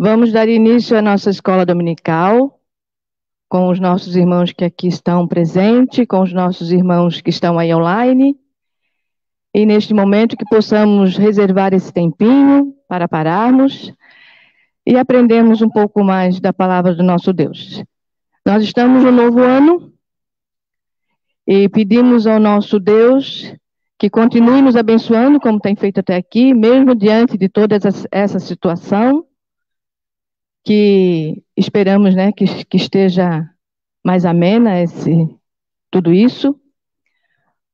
Vamos dar início à nossa escola dominical, com os nossos irmãos que aqui estão presentes, com os nossos irmãos que estão aí online. E neste momento que possamos reservar esse tempinho para pararmos e aprendermos um pouco mais da palavra do nosso Deus. Nós estamos no novo ano e pedimos ao nosso Deus que continue nos abençoando, como tem feito até aqui, mesmo diante de toda essa situação, que esperamos, né, que esteja mais amena tudo isso.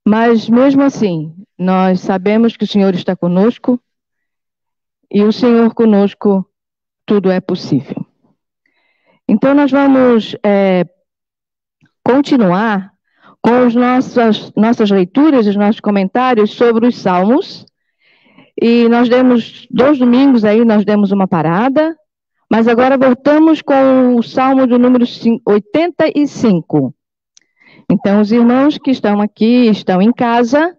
Mas mesmo assim, nós sabemos que o Senhor está conosco e o Senhor conosco tudo é possível. Então nós vamos continuar com as nossas leituras, os nossos comentários sobre os Salmos. E nós demos 2 domingos aí, nós demos uma parada, mas agora voltamos com o Salmo do número 85. Então, os irmãos que estão aqui, estão em casa,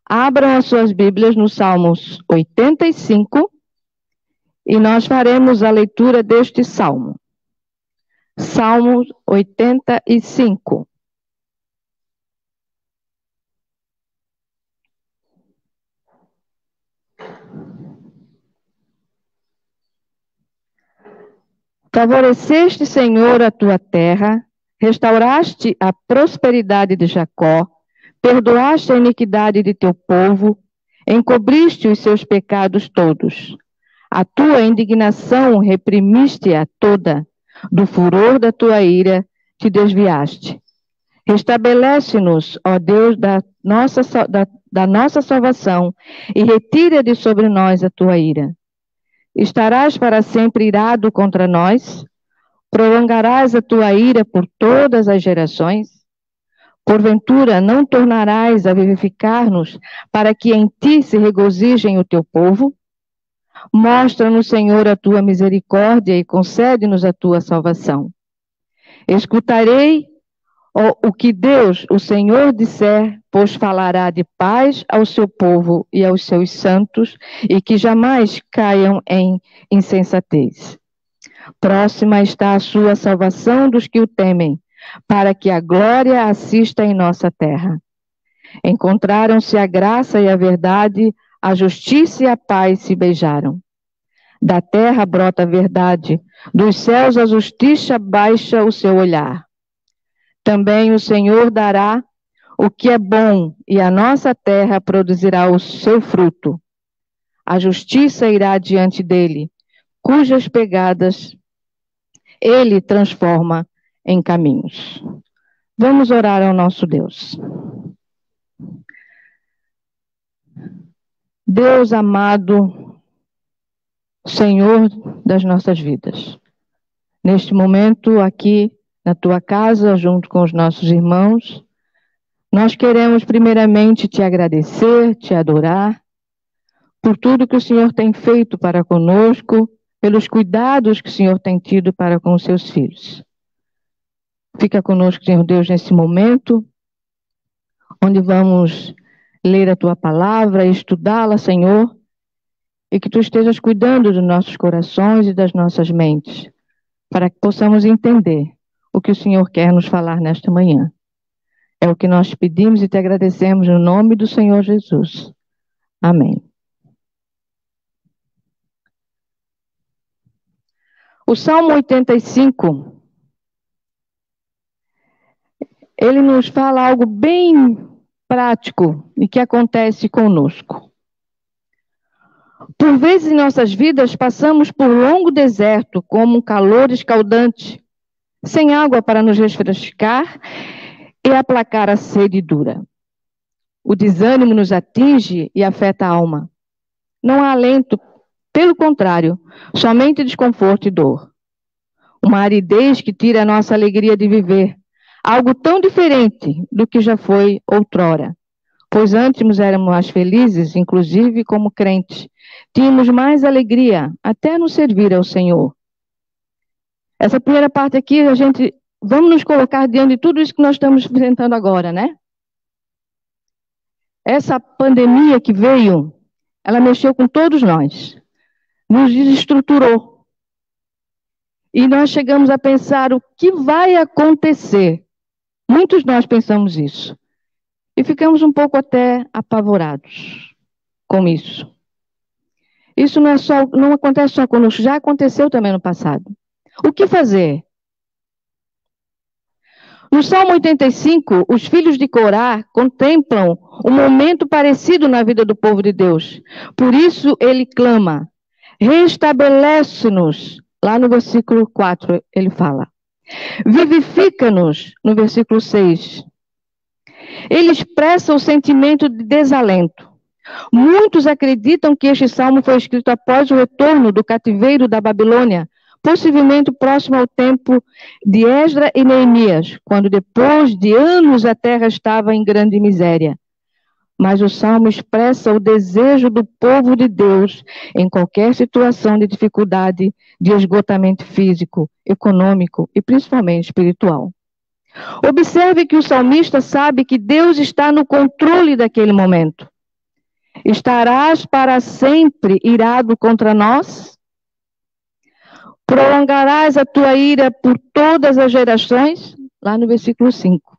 abram as suas Bíblias no Salmos 85 e nós faremos a leitura deste Salmo. Salmo 85. Favoreceste, Senhor, a tua terra, restauraste a prosperidade de Jacó, perdoaste a iniquidade de teu povo, encobriste os seus pecados todos. A tua indignação reprimiste-a toda, do furor da tua ira te desviaste. Restabelece-nos, ó Deus, da nossa salvação, e retira de sobre nós a tua ira. Estarás para sempre irado contra nós? Prolongarás a tua ira por todas as gerações? Porventura não tornarás a vivificar-nos, para que em ti se regozijem o teu povo? Mostra-nos, Senhor, a tua misericórdia e concede-nos a tua salvação. Escutarei o que Deus, o Senhor, disser, pois falará de paz ao seu povo e aos seus santos, e que jamais caiam em insensatez. Próxima está a sua salvação dos que o temem, para que a glória assista em nossa terra. Encontraram-se a graça e a verdade, a justiça e a paz se beijaram. Da terra brota a verdade, dos céus a justiça baixa o seu olhar. Também o Senhor dará o que é bom, e a nossa terra produzirá o seu fruto. A justiça irá diante dele, cujas pegadas ele transforma em caminhos. Vamos orar ao nosso Deus. Deus amado, Senhor das nossas vidas, neste momento aqui na tua casa, junto com os nossos irmãos, nós queremos primeiramente te agradecer, te adorar, por tudo que o Senhor tem feito para conosco, pelos cuidados que o Senhor tem tido para com os seus filhos. Fica conosco, Senhor Deus, nesse momento, onde vamos ler a tua palavra, estudá-la, Senhor, e que tu estejas cuidando dos nossos corações e das nossas mentes, para que possamos entender o que o Senhor quer nos falar nesta manhã. É o que nós te pedimos e te agradecemos no nome do Senhor Jesus. Amém. O Salmo 85, ele nos fala algo bem prático e que acontece conosco. Por vezes em nossas vidas passamos por longo deserto, como um calor escaldante, sem água para nos refrescar e aplacar a sede dura. O desânimo nos atinge e afeta a alma. Não há alento, pelo contrário, somente desconforto e dor. Uma aridez que tira a nossa alegria de viver, algo tão diferente do que já foi outrora. Pois antes éramos mais felizes, inclusive como crentes. Tínhamos mais alegria, até no servir ao Senhor. Essa primeira parte aqui, vamos nos colocar diante de tudo isso que nós estamos enfrentando agora, né? Essa pandemia que veio, ela mexeu com todos nós, nos desestruturou. e nós chegamos a pensar o que vai acontecer. Muitos de nós pensamos isso. E ficamos um pouco até apavorados com isso. Isso não acontece só conosco, já aconteceu também no passado. O que fazer? No Salmo 85, os filhos de Corá contemplam um momento parecido na vida do povo de Deus. Por isso ele clama: restabelece-nos. Lá no versículo 4 ele fala. Vivifica-nos, no versículo 6. Ele expressa o sentimento de desalento. Muitos acreditam que este salmo foi escrito após o retorno do cativeiro da Babilônia, possivelmente próximo ao tempo de Esdras e Neemias, quando depois de anos a terra estava em grande miséria. Mas o salmo expressa o desejo do povo de Deus em qualquer situação de dificuldade, de esgotamento físico, econômico e principalmente espiritual. Observe que o salmista sabe que Deus está no controle daquele momento. Estarás para sempre irado contra nós? Prolongarás a tua ira por todas as gerações? Lá no versículo 5.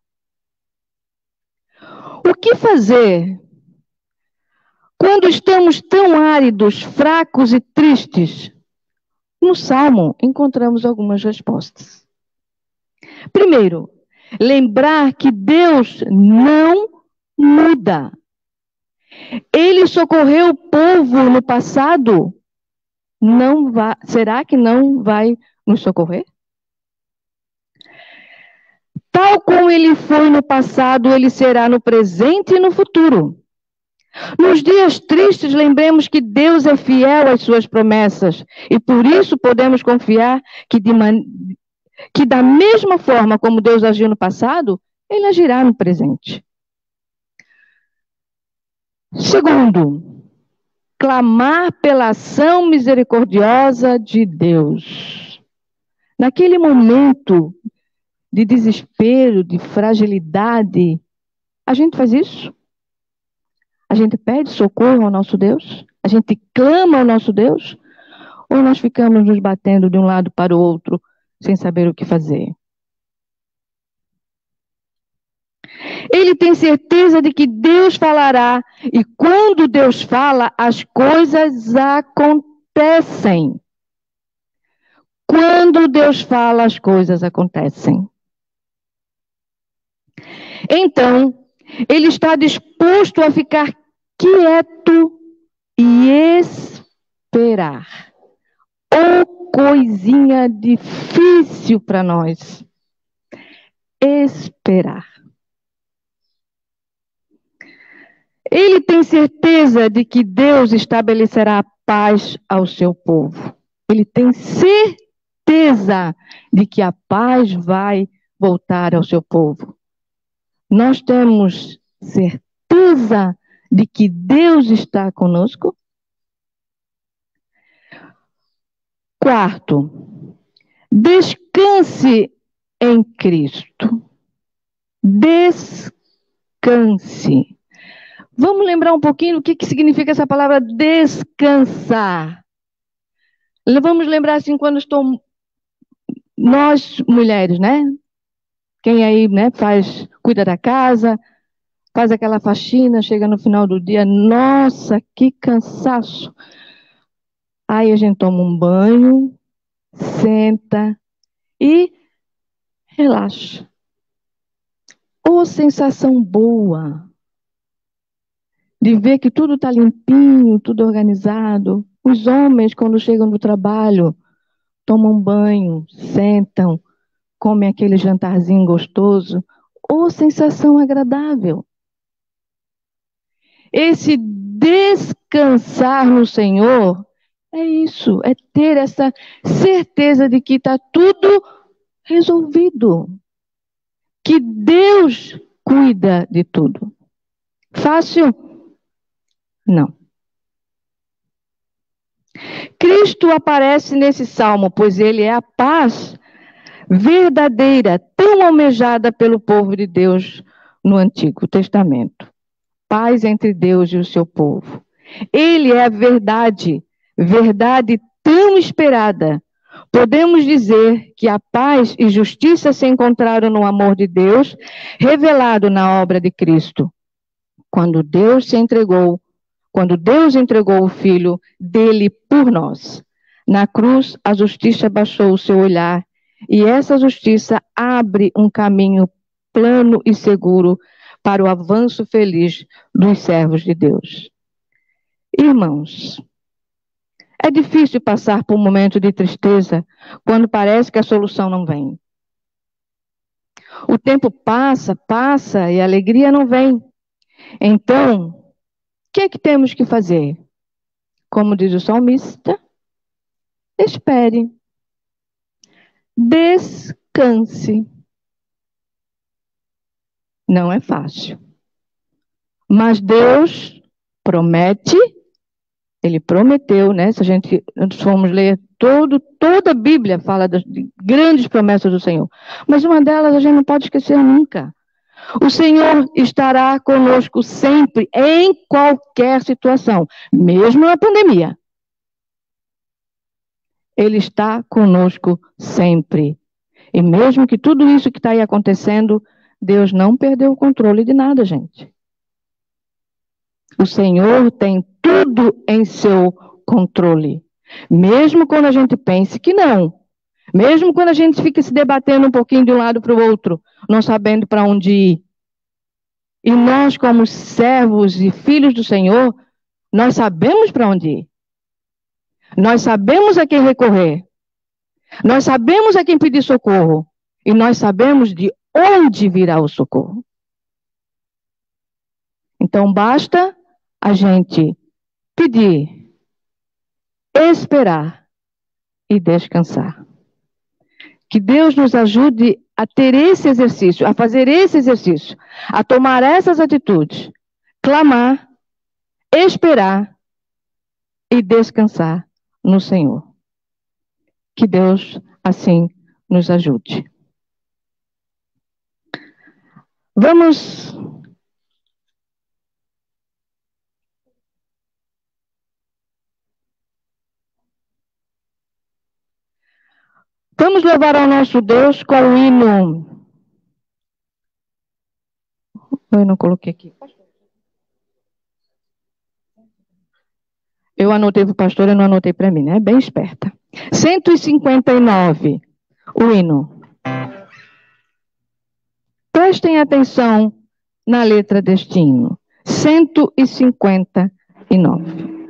O que fazer quando estamos tão áridos, fracos e tristes? No Salmo encontramos algumas respostas. Primeiro, lembrar que Deus não muda. Ele socorreu o povo no passado. Será que não vai nos socorrer? Tal como ele foi no passado, ele será no presente e no futuro. Nos dias tristes, lembremos que Deus é fiel às suas promessas e por isso podemos confiar que da mesma forma como Deus agiu no passado, ele agirá no presente. Segundo, clamar pela ação misericordiosa de Deus. Naquele momento de desespero, de fragilidade, a gente faz isso? A gente pede socorro ao nosso Deus? A gente clama ao nosso Deus? Ou nós ficamos nos batendo de um lado para o outro, sem saber o que fazer? Ele tem certeza de que Deus falará, e quando Deus fala, as coisas acontecem. Quando Deus fala, as coisas acontecem. Então, ele está disposto a ficar quieto e esperar. Oh, coisinha difícil para nós. Esperar. Ele tem certeza de que Deus estabelecerá a paz ao seu povo. Ele tem certeza de que a paz vai voltar ao seu povo. Nós temos certeza de que Deus está conosco? Quarto, descanse em Cristo. Descanse. Vamos lembrar um pouquinho o que significa essa palavra descansar. Vamos lembrar assim, quando nós mulheres, né? Quem aí, né, cuida da casa, faz aquela faxina, chega no final do dia, nossa, que cansaço. Aí a gente toma um banho, senta e relaxa. Ô, sensação boa de ver que tudo está limpinho, tudo organizado. Os homens, quando chegam do trabalho, tomam banho, sentam, comem aquele jantarzinho gostoso. Ô, sensação agradável. Esse descansar no Senhor é isso, é ter essa certeza de que está tudo resolvido. Que Deus cuida de tudo. Fácil? Não. Cristo aparece nesse salmo, pois ele é a paz verdadeira, tão almejada pelo povo de Deus no Antigo Testamento. Paz entre Deus e o seu povo. Ele é a verdade, verdade tão esperada, podemos dizer que a paz e justiça se encontraram no amor de Deus, revelado na obra de Cristo. Quando Deus entregou o Filho dele por nós. Na cruz, a justiça baixou o seu olhar, e essa justiça abre um caminho plano e seguro para o avanço feliz dos servos de Deus. Irmãos, é difícil passar por um momento de tristeza quando parece que a solução não vem. O tempo passa e a alegria não vem. Então, o que é que temos que fazer? Como diz o salmista, espere, descanse. Não é fácil. Mas Deus promete, Ele prometeu, né? Se a gente formos ler toda a Bíblia fala das grandes promessas do Senhor. Mas uma delas a gente não pode esquecer nunca. O Senhor estará conosco sempre, em qualquer situação, mesmo na pandemia. Ele está conosco sempre. E mesmo que tudo isso que está aí acontecendo, Deus não perdeu o controle de nada, gente. O Senhor tem tudo em seu controle. Mesmo quando a gente pense que não. Mesmo quando a gente fica se debatendo um pouquinho de um lado para o outro, não sabendo para onde ir. E nós, como servos e filhos do Senhor, nós sabemos para onde ir. Nós sabemos a quem recorrer. Nós sabemos a quem pedir socorro. E nós sabemos de onde virá o socorro. Então, basta a gente pedir, esperar e descansar. Que Deus nos ajude a ter esse exercício, a fazer esse exercício, a tomar essas atitudes, clamar, esperar e descansar no Senhor. Que Deus assim nos ajude. Vamos louvar ao nosso Deus com o hino. Eu não coloquei aqui. Eu anotei para o pastor, eu não anotei para mim, né? Bem esperta. 159, o hino. Prestem atenção na letra deste hino. 159.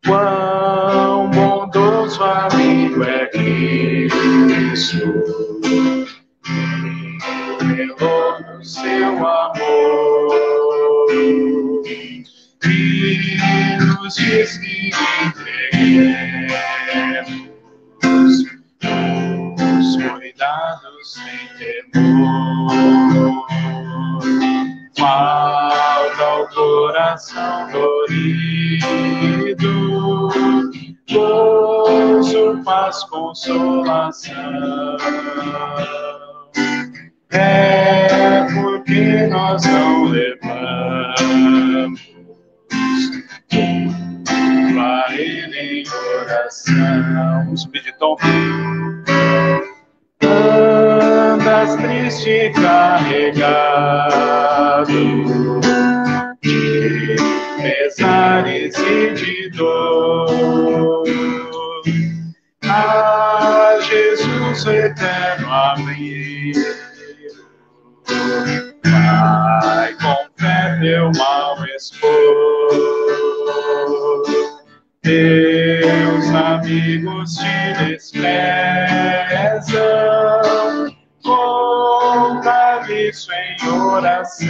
Quão bondoso amigo é Cristo, revelou no seu amor, e nos diz que entreguemos os cuidados sem temor. Falta ao coração dorido, gozo, paz, consolação. É porque nós não levamos a Ele em oração. Vamos pedir tom. Andas triste e carregado de pesares e de dor. A Jesus, o eterno amigo, vai com fé teu mal expor. Teus amigos te desprezam, conta isso em oração.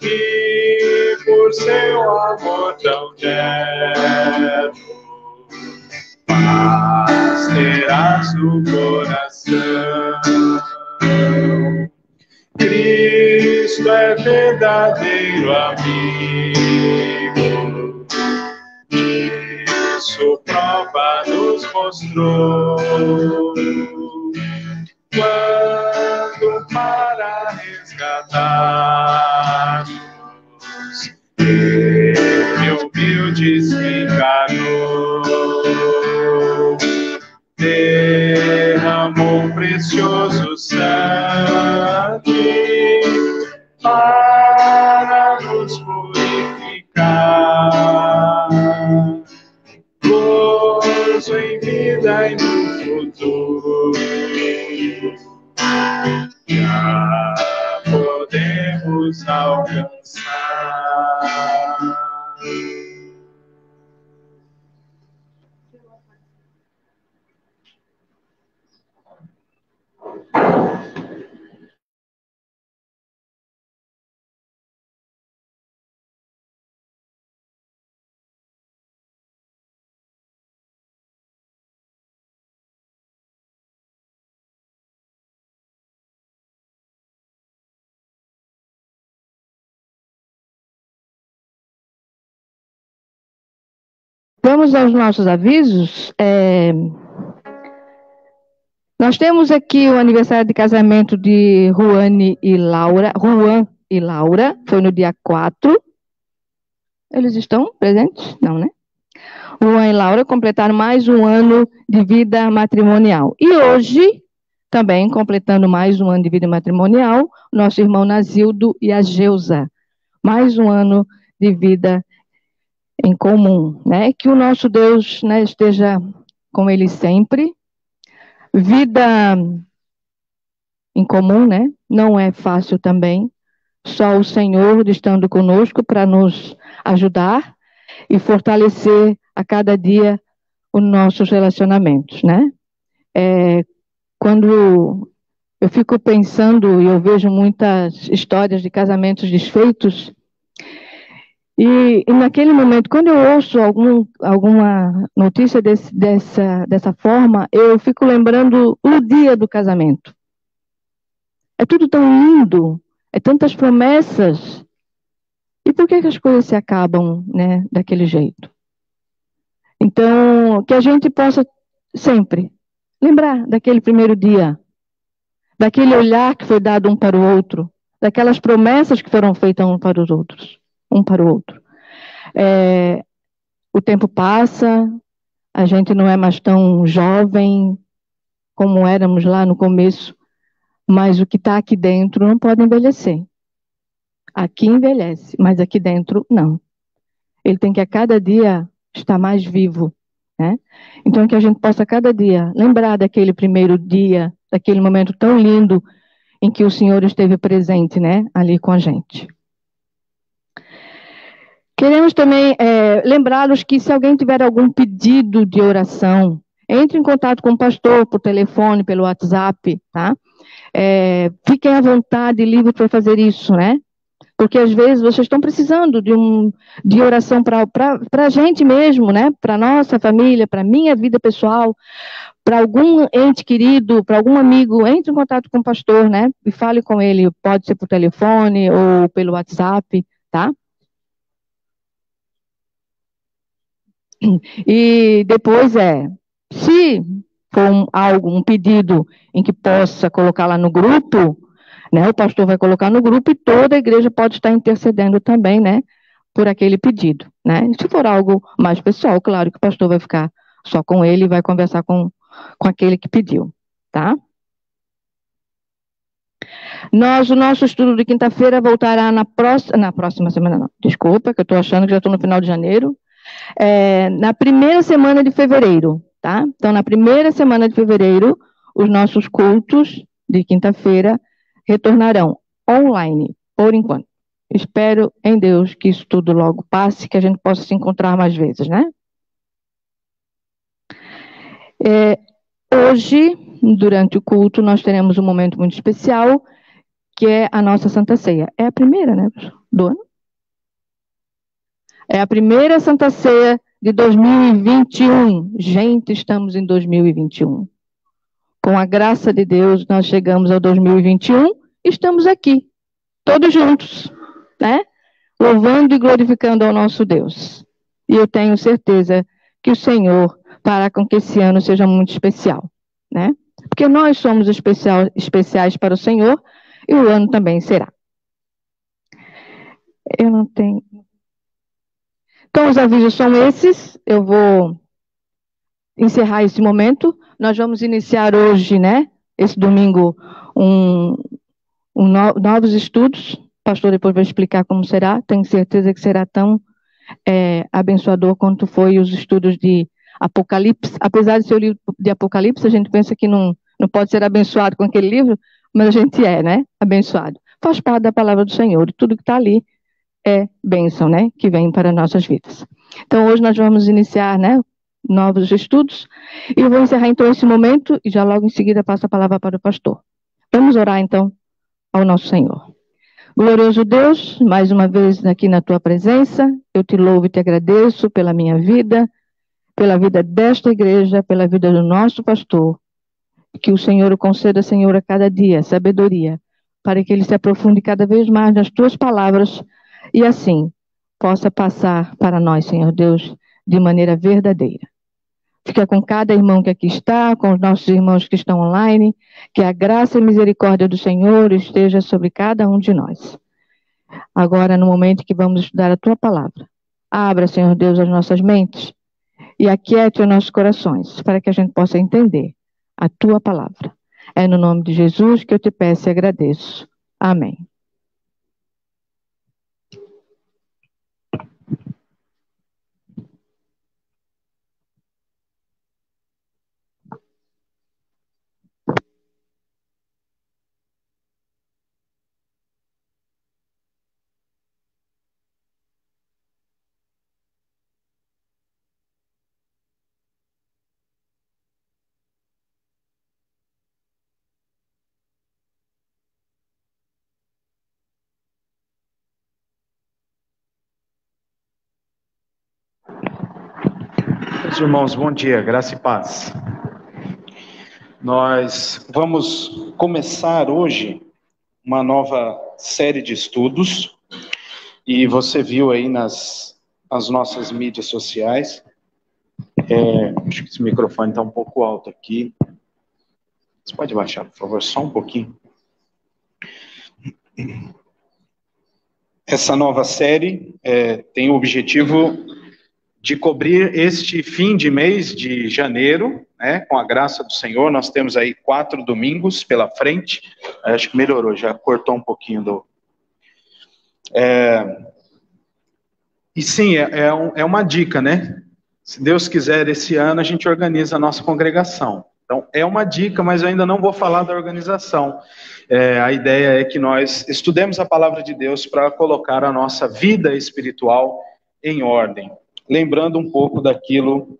E por seu amor tão terno, paz terás no coração. Cristo é verdadeiro amigo. Isso prova nos mostrou. Quando para resgatar-nos, Ele humilde se encarnou, derramou precioso sangue para nos purificar. Gozo em vida e no futuro, já podemos alcançar. Vamos aos nossos avisos. Nós temos aqui o aniversário de casamento de Juan e Laura, foi no dia 4. Eles estão presentes? Não, né? Juan e Laura completaram mais um ano de vida matrimonial. E hoje, também completando mais um ano de vida matrimonial, nosso irmão Nazildo e a Geusa. Mais um ano de vida em comum, né? Que o nosso Deus, né, esteja com eles sempre. Vida em comum, né? Não é fácil também. Só o Senhor estando conosco para nos ajudar e fortalecer a cada dia os nossos relacionamentos, né? Quando eu fico pensando e eu vejo muitas histórias de casamentos desfeitos, e naquele momento, quando eu ouço alguma notícia dessa forma, eu fico lembrando o dia do casamento. É tudo tão lindo, é tantas promessas. E por que as coisas se acabam, né, daquele jeito? Então, que a gente possa sempre lembrar daquele primeiro dia, daquele olhar que foi dado um para o outro, daquelas promessas que foram feitas um para os outros, um para o outro. O tempo passa, a gente não é mais tão jovem como éramos lá no começo, mas o que está aqui dentro não pode envelhecer. Aqui envelhece, mas aqui dentro não. Ele tem que a cada dia estar mais vivo, né? Então que a gente possa a cada dia lembrar daquele primeiro dia, daquele momento tão lindo em que o Senhor esteve presente, né, ali com a gente. Queremos também lembrá-los que se alguém tiver algum pedido de oração, entre em contato com o pastor por telefone, pelo WhatsApp, tá? Fiquem à vontade, livre para fazer isso, né? Porque às vezes vocês estão precisando de oração para a gente mesmo, né? Para a nossa família, para a minha vida pessoal, para algum ente querido, para algum amigo, entre em contato com o pastor, né? E fale com ele, pode ser por telefone ou pelo WhatsApp, tá? E depois se for um pedido em que possa colocar lá no grupo, né, o pastor vai colocar no grupo e toda a igreja pode estar intercedendo também, né, por aquele pedido, né? Se for algo mais pessoal, claro que o pastor vai ficar só com ele e vai conversar com aquele que pediu, tá? O nosso estudo de quinta-feira voltará na próxima semana, não, desculpa, que eu estou achando que já estou no final de janeiro, na primeira semana de fevereiro, tá? Então, na primeira semana de fevereiro, os nossos cultos de quinta-feira retornarão online, por enquanto. Espero em Deus que isso tudo logo passe, que a gente possa se encontrar mais vezes, né? Hoje, durante o culto, nós teremos um momento muito especial, que é a nossa Santa Ceia. É a primeira, né, do ano? É a primeira Santa Ceia de 2021. Gente, estamos em 2021. Com a graça de Deus, nós chegamos ao 2021 e estamos aqui. todos juntos, né? Louvando e glorificando ao nosso Deus. E eu tenho certeza que o Senhor fará com que esse ano seja muito especial, né? Porque nós somos especiais para o Senhor e o ano também será. Eu não tenho. Então, os avisos são esses. Eu vou encerrar esse momento. Nós vamos iniciar hoje, né? Esse domingo, novos estudos. O pastor depois vai explicar como será. Tenho certeza que será tão abençoador quanto foi os estudos de Apocalipse. Apesar de ser o livro de Apocalipse, a gente pensa que não pode ser abençoado com aquele livro, mas a gente né? Abençoado. Faz parte da palavra do Senhor. E tudo que está ali é bênção, né? Que vem para nossas vidas. Então, hoje nós vamos iniciar, né? Novos estudos. E eu vou encerrar, então, esse momento e já logo em seguida passo a palavra para o pastor. Vamos orar, então, ao nosso Senhor. Glorioso Deus, mais uma vez aqui na tua presença, eu te louvo e te agradeço pela minha vida, pela vida desta igreja, pela vida do nosso pastor. Que o Senhor o conceda, Senhor, a cada dia sabedoria, para que ele se aprofunde cada vez mais nas tuas palavras e assim possa passar para nós, Senhor Deus, de maneira verdadeira. Fica com cada irmão que aqui está, com os nossos irmãos que estão online, que a graça e misericórdia do Senhor esteja sobre cada um de nós. Agora, no momento que vamos estudar a tua palavra, abra, Senhor Deus, as nossas mentes e aquiete os nossos corações, para que a gente possa entender a tua palavra. É no nome de Jesus que eu te peço e agradeço. Amém. Meus irmãos, bom dia, graça e paz. Nós vamos começar hoje uma nova série de estudos, e você viu aí nas nossas mídias sociais, acho que esse microfone está um pouco alto aqui, você pode baixar, por favor, só um pouquinho. Essa nova série tem o objetivo de cobrir este fim de mês de janeiro, né, com a graça do Senhor. Nós temos aí 4 domingos pela frente. Acho que melhorou, já cortou um pouquinho do... E sim, é uma dica, né? Se Deus quiser, esse ano a gente organiza a nossa congregação. Então, é uma dica, mas eu ainda não vou falar da organização. A ideia é que nós estudemos a palavra de Deus para colocar a nossa vida espiritual em ordem. Lembrando um pouco daquilo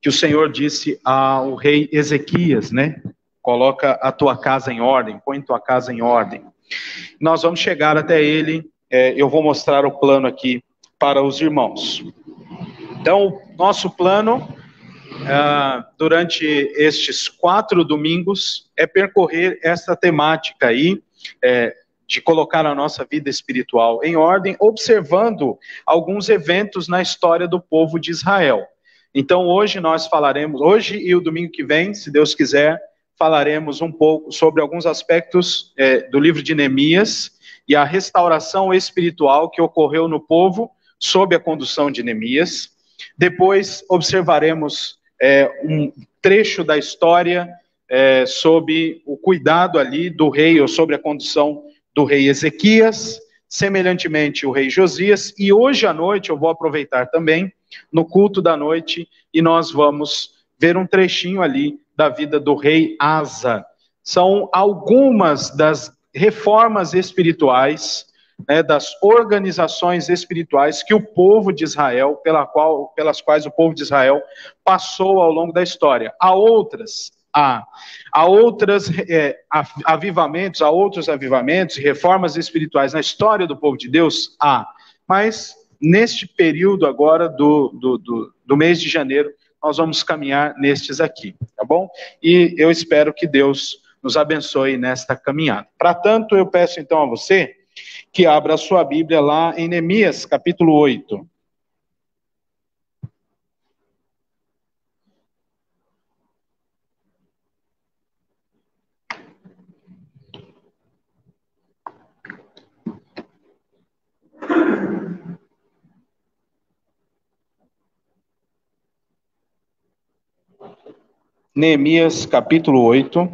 que o Senhor disse ao rei Ezequias, né? Coloca a tua casa em ordem, põe tua casa em ordem. Nós vamos chegar até ele, eu vou mostrar o plano aqui para os irmãos. Então, nosso plano, durante estes 4 domingos, é percorrer essa temática aí, de colocar a nossa vida espiritual em ordem, observando alguns eventos na história do povo de Israel. Então, hoje nós falaremos, hoje e o domingo que vem, se Deus quiser, falaremos um pouco sobre alguns aspectos do livro de Neemias e a restauração espiritual que ocorreu no povo sob a condução de Neemias. Depois observaremos um trecho da história sob o cuidado ali do rei, ou sobre a condução do rei Ezequias, semelhantemente o rei Josias, e hoje à noite eu vou aproveitar também, no culto da noite, e nós vamos ver um trechinho ali da vida do rei Asa. São algumas das reformas espirituais, das organizações espirituais que o povo de Israel, pelas quais o povo de Israel passou ao longo da história. Há outros avivamentos e reformas espirituais na história do povo de Deus, mas neste período agora do mês de janeiro, nós vamos caminhar nestes aqui, tá bom? E eu espero que Deus nos abençoe nesta caminhada. Para tanto, eu peço então a você que abra a sua Bíblia lá em Neemias, capítulo 8. Neemias, capítulo 8.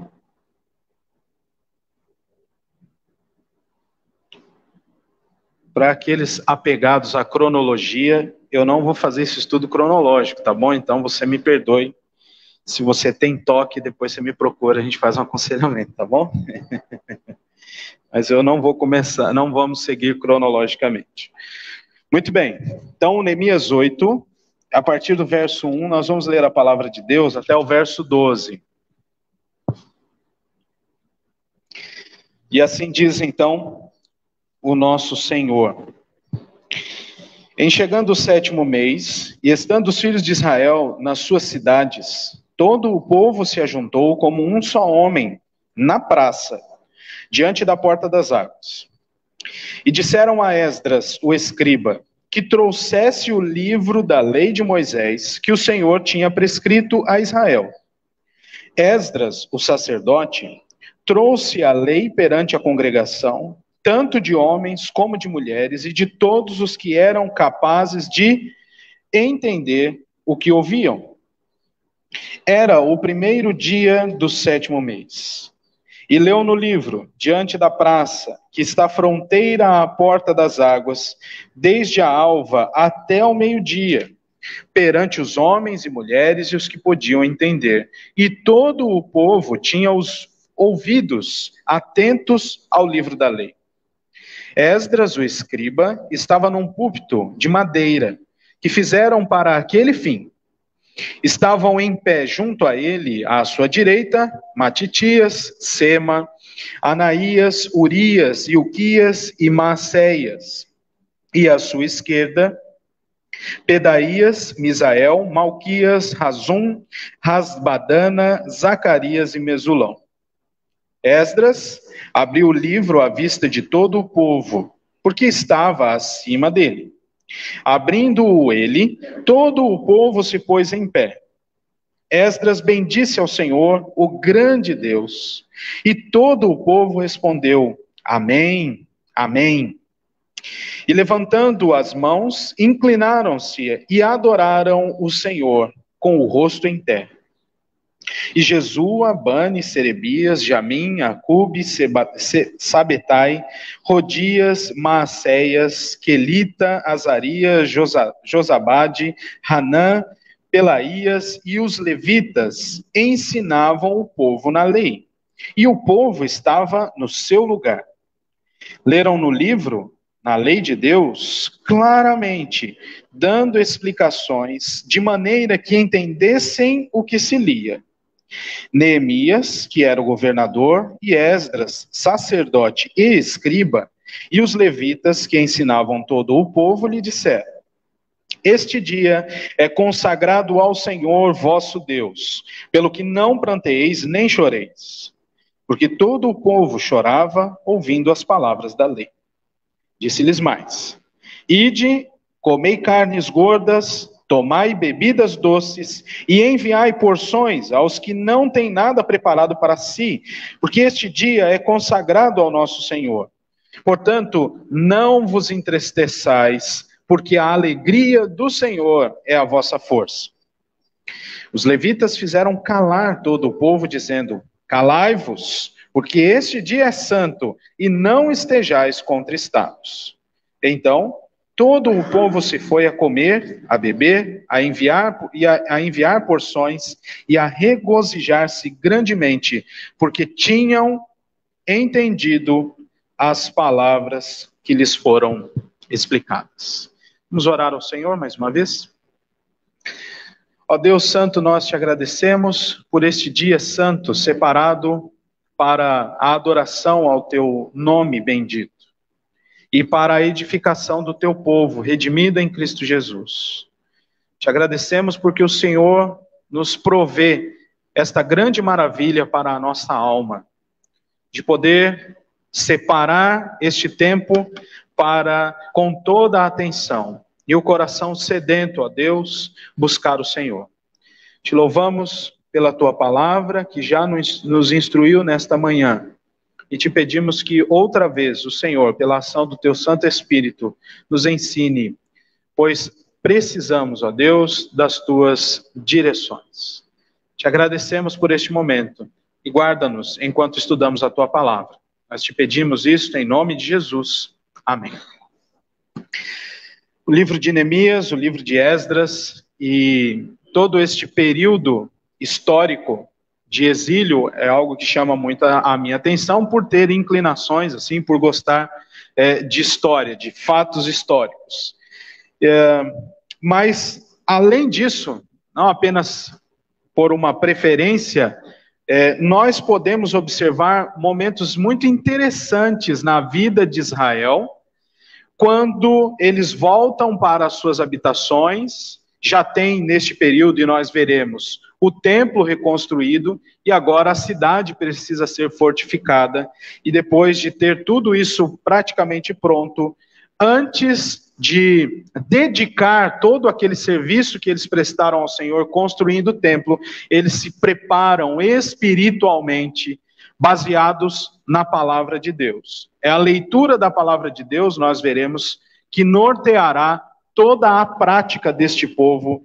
Para aqueles apegados à cronologia, eu não vou fazer esse estudo cronológico, tá bom? Então você me perdoe. Se você tem toque, depois você me procura, a gente faz um aconselhamento, tá bom? Mas eu não vou começar, não vamos seguir cronologicamente. Muito bem. Então, Neemias 8, a partir do verso 1, nós vamos ler a palavra de Deus até o verso 12. E assim diz então o nosso Senhor. Em chegando o 7º mês, e estando os filhos de Israel nas suas cidades, todo o povo se ajuntou como um só homem, na praça, diante da porta das águas. E disseram a Esdras, o escriba, que trouxesse o livro da lei de Moisés, que o Senhor tinha prescrito a Israel. Esdras, o sacerdote, trouxe a lei perante a congregação, tanto de homens como de mulheres, e de todos os que eram capazes de entender o que ouviam. Era o 1º dia do 7º mês. E leu no livro, diante da praça, que está fronteira à porta das águas, desde a alva até o meio-dia, perante os homens e mulheres e os que podiam entender. E todo o povo tinha os ouvidos atentos ao livro da lei. Esdras, o escriba, estava num púlpito de madeira, que fizeram para aquele fim. Estavam em pé junto a ele, à sua direita, Matitias, Sema, Anaías, Urias, Ilquias e Maacéias. E à sua esquerda, Pedaías, Misael, Malquias, Razum, Rasbadana, Zacarias e Mesulão. Esdras abriu o livro à vista de todo o povo, porque estava acima dele. Abrindo-o ele, todo o povo se pôs em pé. Esdras bendisse ao Senhor, o grande Deus, e todo o povo respondeu: Amém, Amém. E levantando as mãos, inclinaram-se e adoraram o Senhor com o rosto em terra. E Jesua, Bani, Serebias, Jamim, Acube, Sabetai, Rodias, Maacéias, Quelita, Azarias, Josabade, Hanã, Pelaías e os levitas ensinavam o povo na lei. E o povo estava no seu lugar. Leram no livro, na lei de Deus, claramente, dando explicações, de maneira que entendessem o que se lia. Neemias, que era o governador, e Esdras, sacerdote e escriba, e os levitas, que ensinavam todo o povo, lhe disseram: Este dia é consagrado ao Senhor vosso Deus, pelo que não pranteeis nem choreis. Porque todo o povo chorava, ouvindo as palavras da lei. Disse-lhes mais: Ide, comei carnes gordas, tomai bebidas doces e enviai porções aos que não têm nada preparado para si, porque este dia é consagrado ao nosso Senhor. Portanto, não vos entristeçais, porque a alegria do Senhor é a vossa força. Os levitas fizeram calar todo o povo, dizendo: Calai-vos, porque este dia é santo, e não estejais contristados. Então, todo o povo se foi a comer, a beber, a enviar porções e a regozijar-se grandemente, porque tinham entendido as palavras que lhes foram explicadas. Vamos orar ao Senhor mais uma vez? Ó Deus Santo, nós te agradecemos por este dia santo, separado para a adoração ao teu nome bendito e para a edificação do teu povo, redimido em Cristo Jesus. Te agradecemos porque o Senhor nos provê esta grande maravilha para a nossa alma, de poder separar este tempo para, com toda a atenção e o coração sedento a Deus, buscar o Senhor. Te louvamos pela tua palavra, que já nos instruiu nesta manhã. E te pedimos que outra vez o Senhor, pela ação do teu Santo Espírito, nos ensine, pois precisamos, ó Deus, das tuas direções. Te agradecemos por este momento e guarda-nos enquanto estudamos a tua palavra. Nós te pedimos isso em nome de Jesus. Amém. O livro de Neemias, o livro de Esdras e todo este período histórico de exílio é algo que chama muito a minha atenção por ter inclinações, assim, por gostar de história, de fatos históricos. Mas, além disso, não apenas por uma preferência, nós podemos observar momentos muito interessantes na vida de Israel, quando eles voltam para as suas habitações, já tem neste período, e nós veremos, o templo reconstruído, e agora a cidade precisa ser fortificada, e depois de ter tudo isso praticamente pronto, antes de dedicar todo aquele serviço que eles prestaram ao Senhor, construindo o templo, eles se preparam espiritualmente, baseados na palavra de Deus. É a leitura da palavra de Deus, nós veremos, que norteará toda a prática deste povo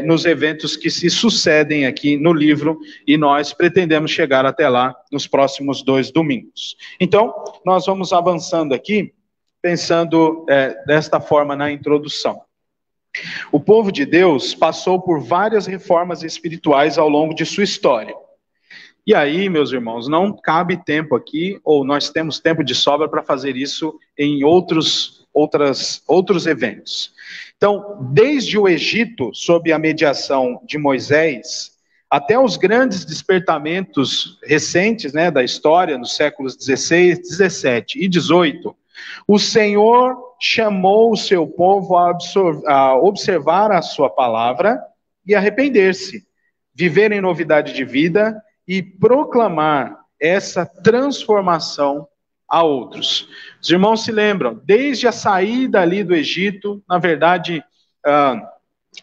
nos eventos que se sucedem aqui no livro, e nós pretendemos chegar até lá nos próximos 2 domingos. Então, nós vamos avançando aqui, pensando desta forma na introdução. O povo de Deus passou por várias reformas espirituais ao longo de sua história. E aí, meus irmãos, não cabe tempo aqui, ou nós temos tempo de sobra para fazer isso em outros eventos. Então, desde o Egito, sob a mediação de Moisés, até os grandes despertamentos recentes, né, da história, nos séculos 16, 17 e 18, o Senhor chamou o seu povo a observar a sua palavra e arrepender-se, viver em novidade de vida e proclamar essa transformação a outros. Os irmãos se lembram, desde a saída ali do Egito, na verdade,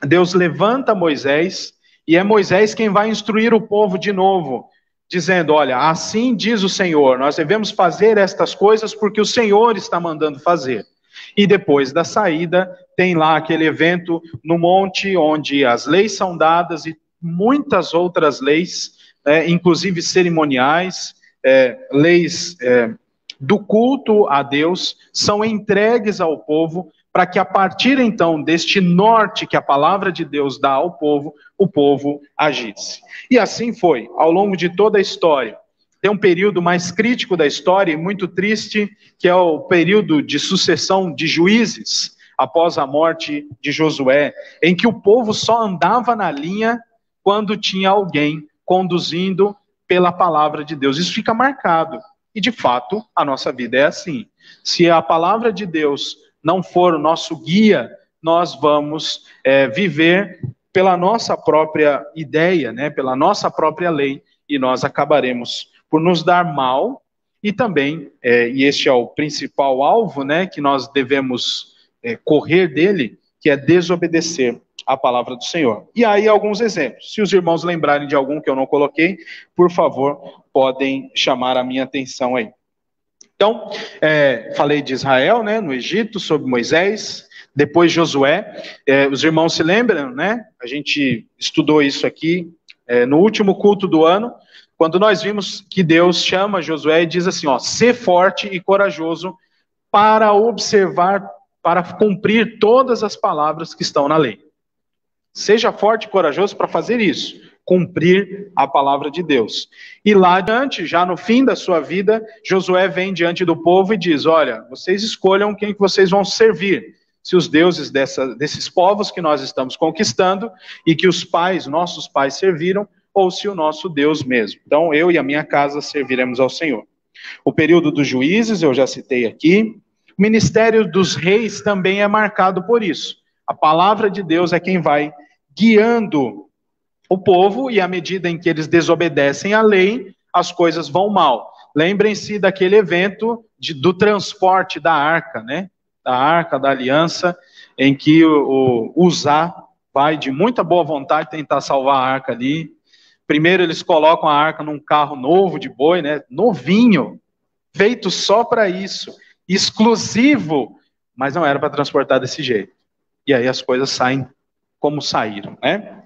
Deus levanta Moisés, e é Moisés quem vai instruir o povo de novo, dizendo, olha, assim diz o Senhor, nós devemos fazer estas coisas porque o Senhor está mandando fazer. E depois da saída, tem lá aquele evento no monte, onde as leis são dadas e muitas outras leis, inclusive cerimoniais, leis do culto a Deus, são entregues ao povo, para que a partir então deste norte que a palavra de Deus dá ao povo, o povo agisse. E assim foi, ao longo de toda a história. Tem um período mais crítico da história, e muito triste, que é o período de sucessão de juízes, após a morte de Josué, em que o povo só andava na linha quando tinha alguém conduzindo pela palavra de Deus. Isso fica marcado. E, de fato, a nossa vida é assim. Se a palavra de Deus não for o nosso guia, nós vamos viver pela nossa própria ideia, né, pela nossa própria lei, e nós acabaremos por nos dar mal, e também, e este é o principal alvo, né, que nós devemos correr dele, que é desobedecer a palavra do Senhor. E aí alguns exemplos. Se os irmãos lembrarem de algum que eu não coloquei, por favor, podem chamar a minha atenção aí. Então, falei de Israel, né, no Egito, sob Moisés, depois Josué. Os irmãos se lembram, né? A gente estudou isso aqui no último culto do ano, quando nós vimos que Deus chama Josué e diz assim, ó, ser forte e corajoso para observar, para cumprir todas as palavras que estão na lei. Seja forte e corajoso para fazer isso, cumprir a palavra de Deus. E lá adiante, já no fim da sua vida, Josué vem diante do povo e diz, olha, vocês escolham quem que vocês vão servir. Se os deuses desses povos que nós estamos conquistando e que os nossos pais serviram, ou se o nosso Deus mesmo. Então, eu e a minha casa serviremos ao Senhor. O período dos juízes, eu já citei aqui. O ministério dos reis também é marcado por isso. A palavra de Deus é quem vai guiando o povo, e à medida em que eles desobedecem à lei, as coisas vão mal. lembrem-se daquele evento do transporte da arca, né? Da arca da aliança, em que o Uzá vai de muita boa vontade tentar salvar a arca ali. Primeiro eles colocam a arca num carro novo de boi, né? Novinho, feito só para isso, exclusivo, mas não era para transportar desse jeito. E aí as coisas saem como saíram, né?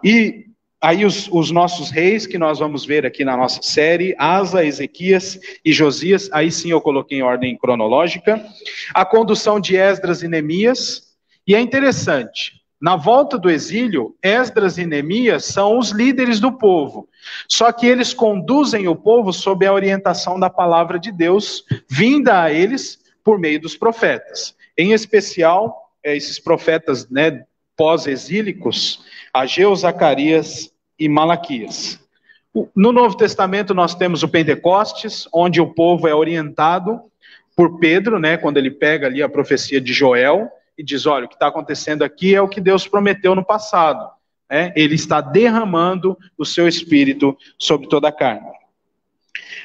E aí os nossos reis, que nós vamos ver aqui na nossa série, Asa, Ezequias e Josias, aí sim eu coloquei em ordem cronológica, a condução de Esdras e Neemias, e é interessante, na volta do exílio, Esdras e Neemias são os líderes do povo, só que eles conduzem o povo sob a orientação da palavra de Deus, vinda a eles por meio dos profetas, em especial, esses profetas, né, pós-exílicos, Ageu, Zacarias e Malaquias. No Novo Testamento nós temos o Pentecostes, onde o povo é orientado por Pedro, né, quando ele pega ali a profecia de Joel e diz, olha, o que está acontecendo aqui é o que Deus prometeu no passado. Né? Ele está derramando o seu Espírito sobre toda a carne.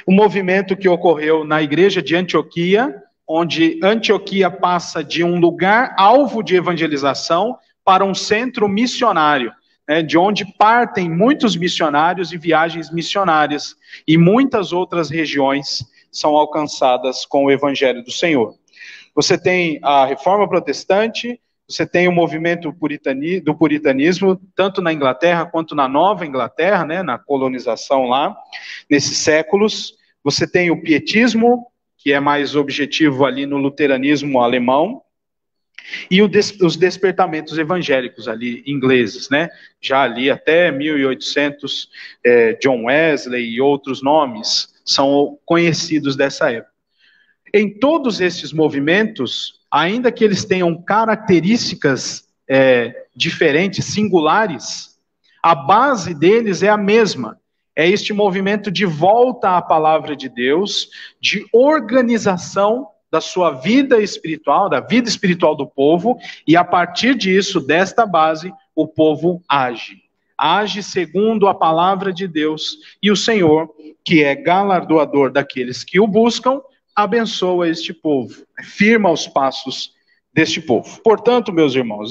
O movimento que ocorreu na igreja de Antioquia, onde Antioquia passa de um lugar alvo de evangelização para um centro missionário, né, de onde partem muitos missionários e viagens missionárias, e muitas outras regiões são alcançadas com o Evangelho do Senhor. Você tem a Reforma Protestante, você tem o movimento do puritanismo, tanto na Inglaterra quanto na Nova Inglaterra, né, na colonização lá, nesses séculos. Você tem o pietismo, que é mais objetivo ali no luteranismo alemão, e os despertamentos evangélicos ali, ingleses, né? Já ali até 1800, John Wesley e outros nomes são conhecidos dessa época. Em todos esses movimentos, ainda que eles tenham características diferentes, singulares, a base deles é a mesma. É este movimento de volta à palavra de Deus, de organização da sua vida espiritual, da vida espiritual do povo, e a partir disso, desta base, o povo age. Age segundo a palavra de Deus, e o Senhor, que é galardoador daqueles que o buscam, abençoa este povo, firma os passos deste povo. Portanto, meus irmãos,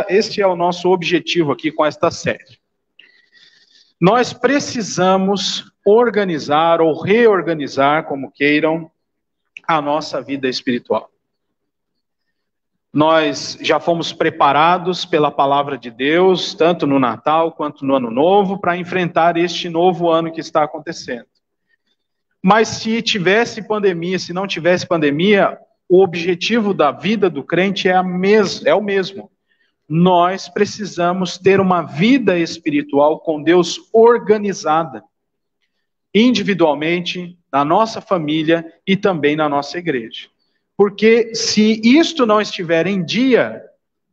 este é o nosso objetivo aqui com esta série. Nós precisamos organizar ou reorganizar, como queiram, a nossa vida espiritual. Nós já fomos preparados pela palavra de Deus, tanto no Natal quanto no Ano Novo, para enfrentar este novo ano que está acontecendo. Mas se tivesse pandemia, se não tivesse pandemia, o objetivo da vida do crente é o mesmo. Nós precisamos ter uma vida espiritual com Deus organizada, individualmente, na nossa família e também na nossa igreja. Porque se isto não estiver em dia,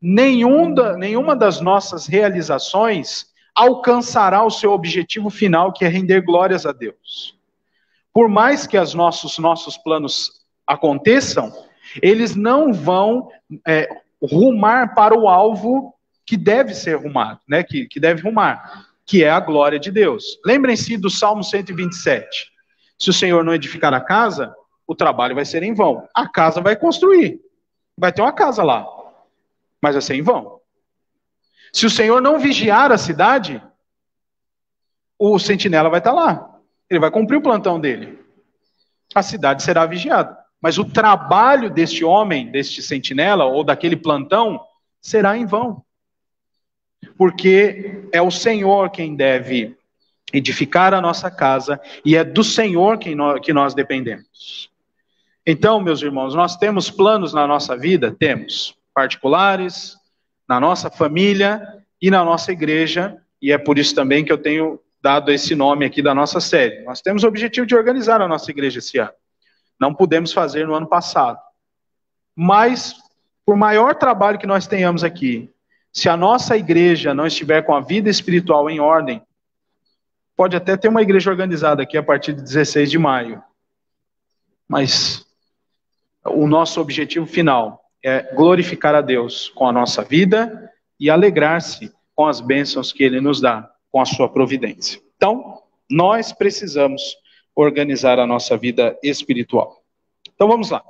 nenhuma das nossas realizações alcançará o seu objetivo final, que é render glórias a Deus. Por mais que os nossos planos aconteçam, eles não vão rumar para o alvo que deve ser rumado, né? que deve rumar, que é a glória de Deus. Lembrem-se do Salmo 127. Se o Senhor não edificar a casa, o trabalho vai ser em vão. A casa vai construir. Vai ter uma casa lá. Mas vai ser em vão. Se o Senhor não vigiar a cidade, o sentinela vai estar lá. Ele vai cumprir o plantão dele. A cidade será vigiada. Mas o trabalho deste homem, deste sentinela, ou daquele plantão, será em vão. Porque é o Senhor quem deve edificar a nossa casa, e é do Senhor que nós dependemos. Então, meus irmãos, nós temos planos na nossa vida? Temos. Particulares, na nossa família e na nossa igreja, e é por isso também que eu tenho dado esse nome aqui da nossa série. Nós temos o objetivo de organizar a nossa igreja esse ano. Não pudemos fazer no ano passado. Mas, por maior trabalho que nós tenhamos aqui, se a nossa igreja não estiver com a vida espiritual em ordem, pode até ter uma igreja organizada aqui a partir de 16 de maio. Mas o nosso objetivo final é glorificar a Deus com a nossa vida e alegrar-se com as bênçãos que Ele nos dá, com a sua providência. Então, nós precisamos organizar a nossa vida espiritual. Então vamos lá.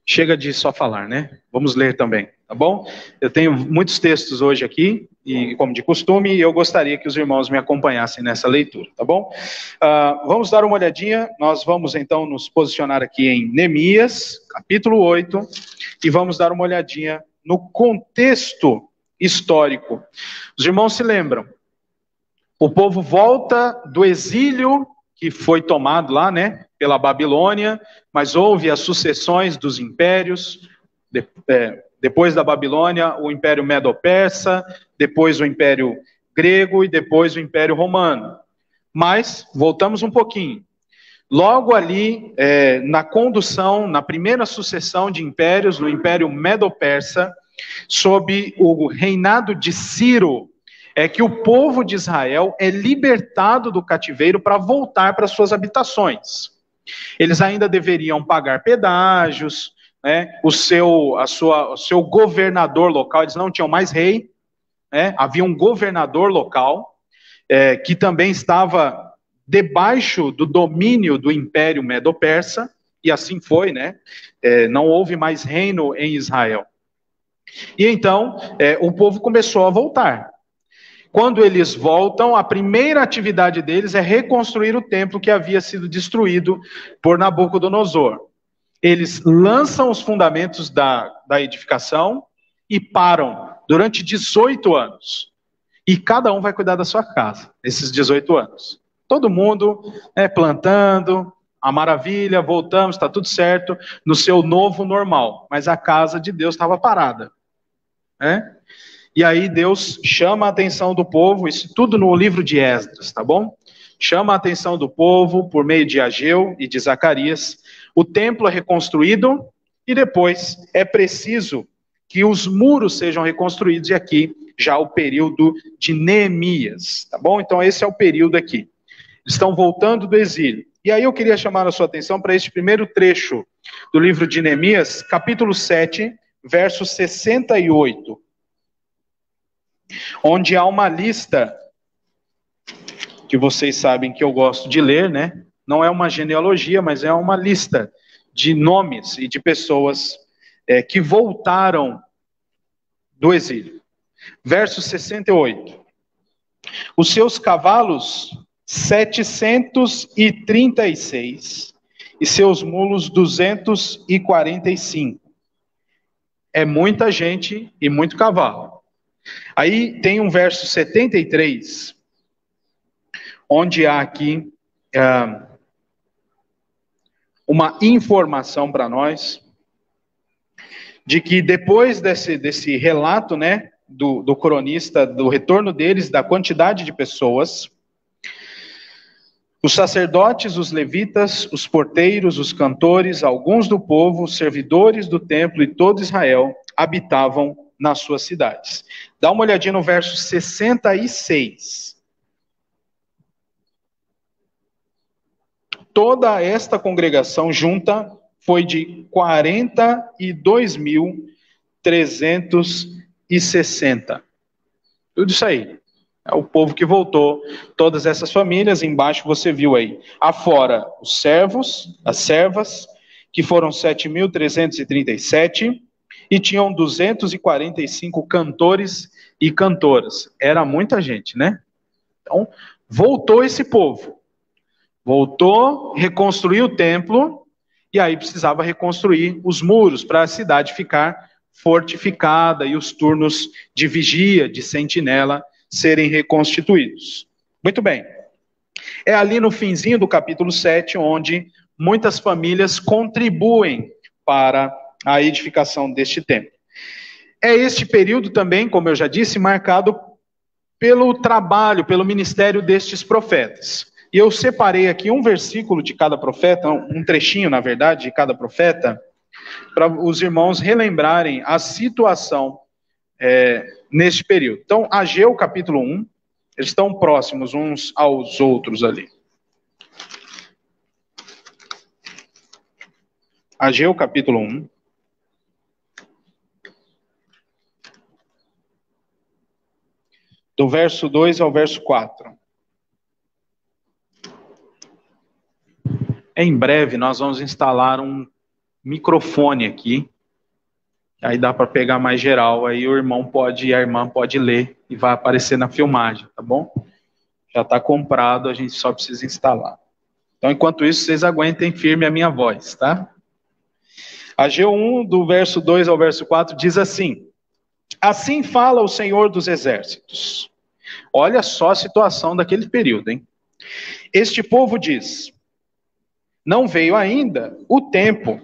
Chega de só falar, né? Vamos ler também, tá bom? Eu tenho muitos textos hoje aqui, e como de costume, eu gostaria que os irmãos me acompanhassem nessa leitura, tá bom? Vamos dar uma olhadinha, nós vamos então nos posicionar aqui em Neemias, capítulo 8, e vamos dar uma olhadinha no contexto histórico. Os irmãos se lembram, o povo volta do exílio que foi tomado lá, né, pela Babilônia, mas houve as sucessões dos impérios, depois da Babilônia, o Império Medo-Persa, depois o Império Grego e depois o Império Romano. Mas, voltamos um pouquinho, logo ali, na condução, na primeira sucessão de impérios, no Império Medo-Persa, sob o reinado de Ciro, é que o povo de Israel é libertado do cativeiro para voltar para suas habitações. Eles ainda deveriam pagar pedágios, né? O seu governador local, eles não tinham mais rei, né? Havia um governador local, que também estava debaixo do domínio do Império Medo-Persa, e assim foi, né? Não houve mais reino em Israel. E então, o povo começou a voltar. Quando eles voltam, a primeira atividade deles é reconstruir o templo que havia sido destruído por Nabucodonosor. Eles lançam os fundamentos da edificação e param durante 18 anos. E cada um vai cuidar da sua casa, esses 18 anos. Todo mundo plantando, a maravilha, voltamos, está tudo certo, no seu novo normal. Mas a casa de Deus estava parada. E aí Deus chama a atenção do povo, isso tudo no livro de Esdras, tá bom? Chama a atenção do povo por meio de Ageu e de Zacarias. O templo é reconstruído e depois é preciso que os muros sejam reconstruídos, e aqui já o período de Neemias, tá bom? Então esse é o período aqui. Estão voltando do exílio. E aí eu queria chamar a sua atenção para este primeiro trecho do livro de Neemias, capítulo 7, verso 68. Onde há uma lista, que vocês sabem que eu gosto de ler, né? Não é uma genealogia, mas é uma lista de nomes e de pessoas que voltaram do exílio. Verso 68. Os seus cavalos, 736, e seus mulos, 245. É muita gente e muito cavalo. Aí tem um verso 73, onde há aqui uma informação para nós, de que depois desse relato, né, do cronista, do retorno deles, da quantidade de pessoas, os sacerdotes, os levitas, os porteiros, os cantores, alguns do povo, os servidores do templo e todo Israel habitavam nas suas cidades. Dá uma olhadinha no verso 66. Toda esta congregação junta foi de 42.360. Tudo isso aí. É o povo que voltou. Todas essas famílias, embaixo você viu aí. Afora os servos, as servas, que foram 7.337, e tinham 245 cantores e cantoras. Era muita gente, né? Então, voltou esse povo. Voltou, reconstruiu o templo, e aí precisava reconstruir os muros para a cidade ficar fortificada e os turnos de vigia, de sentinela, serem reconstituídos. Muito bem. É ali no finzinho do capítulo 7, onde muitas famílias contribuem para a edificação deste templo. É este período também, como eu já disse, marcado pelo trabalho, pelo ministério destes profetas. E eu separei aqui um versículo de cada profeta, um trechinho, na verdade, de cada profeta, para os irmãos relembrarem a situação neste período. Então, Ageu, capítulo 1, eles estão próximos uns aos outros ali. Ageu, capítulo 1. Do verso 2 ao verso 4. Em breve nós vamos instalar um microfone aqui, aí dá para pegar mais geral, aí o irmão pode e a irmã pode ler e vai aparecer na filmagem, tá bom? Já está comprado, a gente só precisa instalar. Então, enquanto isso, vocês aguentem firme a minha voz, tá? Ageu 1, do verso 2 ao verso 4, diz assim: assim fala o Senhor dos Exércitos. Olha só a situação daquele período, hein? Este povo diz: não veio ainda o tempo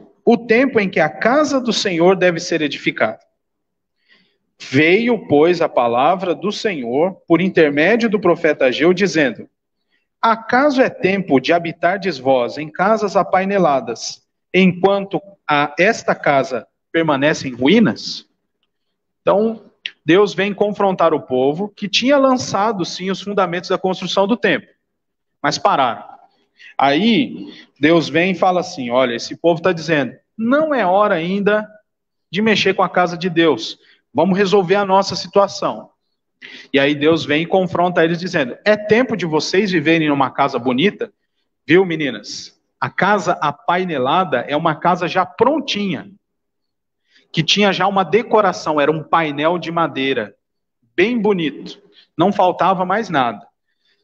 em que a casa do Senhor deve ser edificada. Veio, pois, a palavra do Senhor por intermédio do profeta Ageu, dizendo: acaso é tempo de habitardes vós em casas apaineladas, enquanto esta casa permanece em ruínas? Então, Deus vem confrontar o povo que tinha lançado, sim, os fundamentos da construção do templo, mas pararam. Aí, Deus vem e fala assim: olha, esse povo está dizendo, não é hora ainda de mexer com a casa de Deus, vamos resolver a nossa situação. E aí Deus vem e confronta eles dizendo: é tempo de vocês viverem numa casa bonita, viu, meninas? A casa apainelada é uma casa já prontinha, que tinha já uma decoração, era um painel de madeira, bem bonito, não faltava mais nada.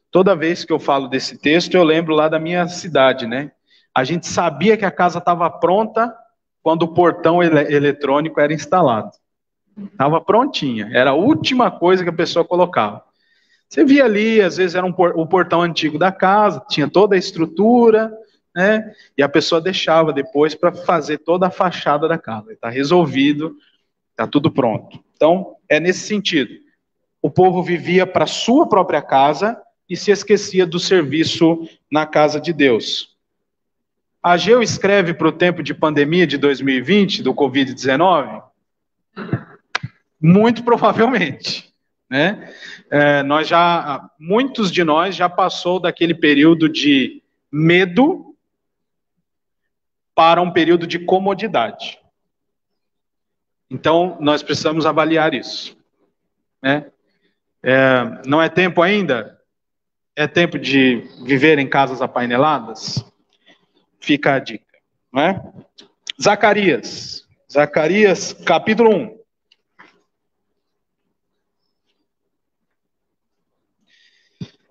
Toda vez que eu falo desse texto, eu lembro lá da minha cidade, né? A gente sabia que a casa estava pronta quando o portão eletrônico era instalado. Estava prontinha, era a última coisa que a pessoa colocava. Você via ali, às vezes era o portão antigo da casa, tinha toda a estrutura, né? E a pessoa deixava depois para fazer toda a fachada da casa. Está resolvido, está tudo pronto. Então, é nesse sentido. O povo vivia para sua própria casa e se esquecia do serviço na casa de Deus. Ageu escreve para o tempo de pandemia de 2020, do Covid-19? Muito provavelmente, né? Muitos de nós já passou daquele período de medo para um período de comodidade. Então, nós precisamos avaliar isso, né? Não é tempo ainda? É tempo de viver em casas apaineladas? Fica a dica, né? Zacarias, capítulo 1.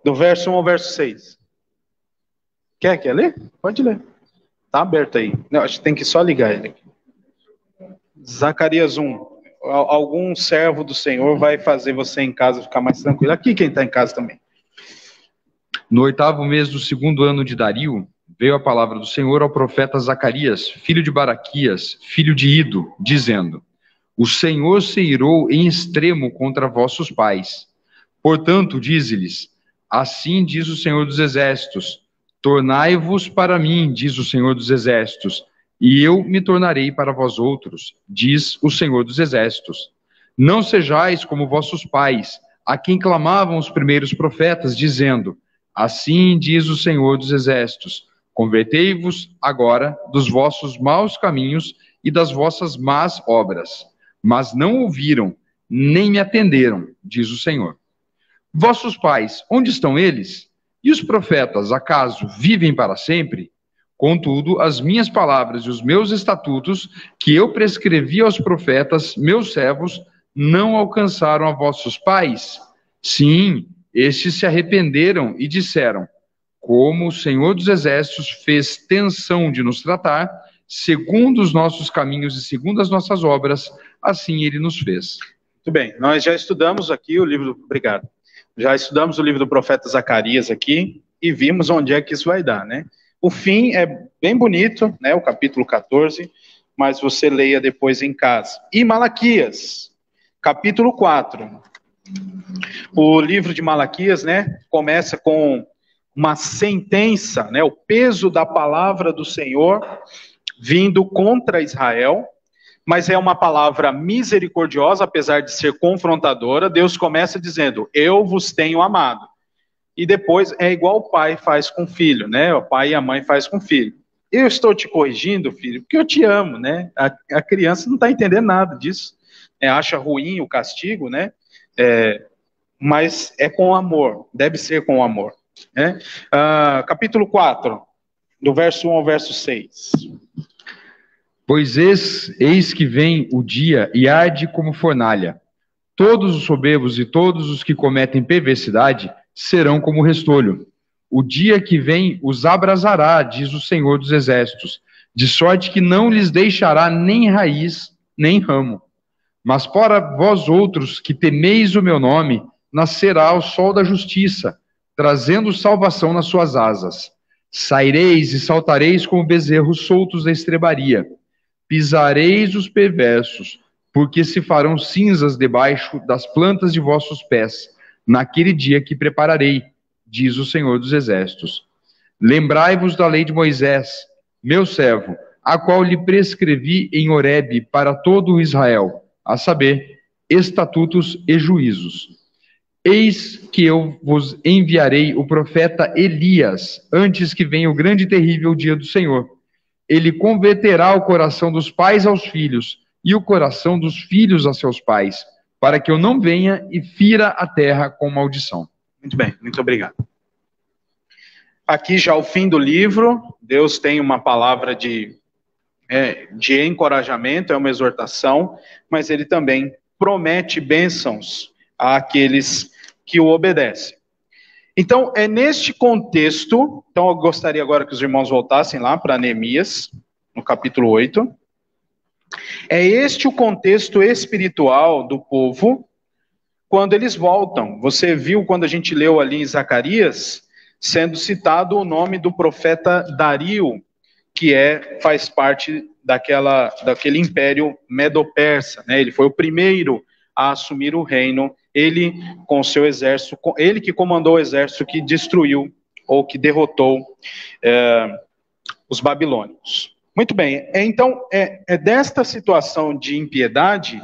Do verso 1 ao verso 6. Quer ler? Pode ler. Está aberto aí. Não, acho que tem que só ligar ele aqui. Zacarias 1. Algum servo do Senhor vai fazer você em casa ficar mais tranquilo. Aqui quem está em casa também. No 8º mês do 2º ano de Dario, veio a palavra do Senhor ao profeta Zacarias, filho de Baraquias, filho de Ido, dizendo: o Senhor se irou em extremo contra vossos pais. Portanto, dize-lhes: assim diz o Senhor dos Exércitos: tornai-vos para mim, diz o Senhor dos Exércitos, e eu me tornarei para vós outros, diz o Senhor dos Exércitos. Não sejais como vossos pais, a quem clamavam os primeiros profetas, dizendo: assim diz o Senhor dos Exércitos: convertei-vos agora dos vossos maus caminhos e das vossas más obras. Mas não ouviram, nem me atenderam, diz o Senhor. Vossos pais, onde estão eles? E os profetas, acaso, vivem para sempre? Contudo, as minhas palavras e os meus estatutos, que eu prescrevi aos profetas, meus servos, não alcançaram a vossos pais? Sim, estes se arrependeram e disseram: como o Senhor dos Exércitos fez tensão de nos tratar, segundo os nossos caminhos e segundo as nossas obras, assim ele nos fez. Muito bem, nós já estudamos aqui o livro... Obrigado. Já estudamos o livro do profeta Zacarias aqui e vimos onde é que isso vai dar, né? O fim é bem bonito, né? O capítulo 14, mas você leia depois em casa. E Malaquias, capítulo 4. O livro de Malaquias, né? Começa com uma sentença, né? O peso da palavra do Senhor vindo contra Israel. Mas é uma palavra misericordiosa, apesar de ser confrontadora. Deus começa dizendo: eu vos tenho amado. E depois é igual o pai faz com o filho, né? O pai e a mãe faz com o filho. Eu estou te corrigindo, filho, porque eu te amo, né? A criança não está entendendo nada disso. Acha ruim o castigo, né? Mas é com amor, deve ser com amor. Né? Capítulo 4. do verso 1 ao verso 6. Pois eis que vem o dia e arde como fornalha. Todos os soberbos e todos os que cometem perversidade serão como restolho. O dia que vem os abrasará, diz o Senhor dos Exércitos, de sorte que não lhes deixará nem raiz, nem ramo. Mas para vós outros que temeis o meu nome, nascerá o sol da justiça, trazendo salvação nas suas asas. Saireis e saltareis como bezerros soltos da estrebaria. Pisareis os perversos, porque se farão cinzas debaixo das plantas de vossos pés, naquele dia que prepararei, diz o Senhor dos Exércitos. Lembrai-vos da lei de Moisés, meu servo, a qual lhe prescrevi em Horebe para todo o Israel, a saber, estatutos e juízos. Eis que eu vos enviarei o profeta Elias, antes que venha o grande e terrível dia do Senhor. Ele converterá o coração dos pais aos filhos, e o coração dos filhos a seus pais, para que eu não venha e fira a terra com maldição. Muito bem, muito obrigado. Aqui já o fim do livro, Deus tem uma palavra de encorajamento, é uma exortação, mas ele também promete bênçãos àqueles que o obedecem. Então, é neste contexto, então eu gostaria agora que os irmãos voltassem lá para Neemias, no capítulo 8. É este o contexto espiritual do povo quando eles voltam. Você viu quando a gente leu ali em Zacarias, sendo citado o nome do profeta Dario, que faz parte daquele império medo-persa, né? Ele foi o primeiro a assumir o reino, ele com seu exército, ele que comandou o exército que destruiu ou que derrotou os babilônios. Muito bem, então é desta situação de impiedade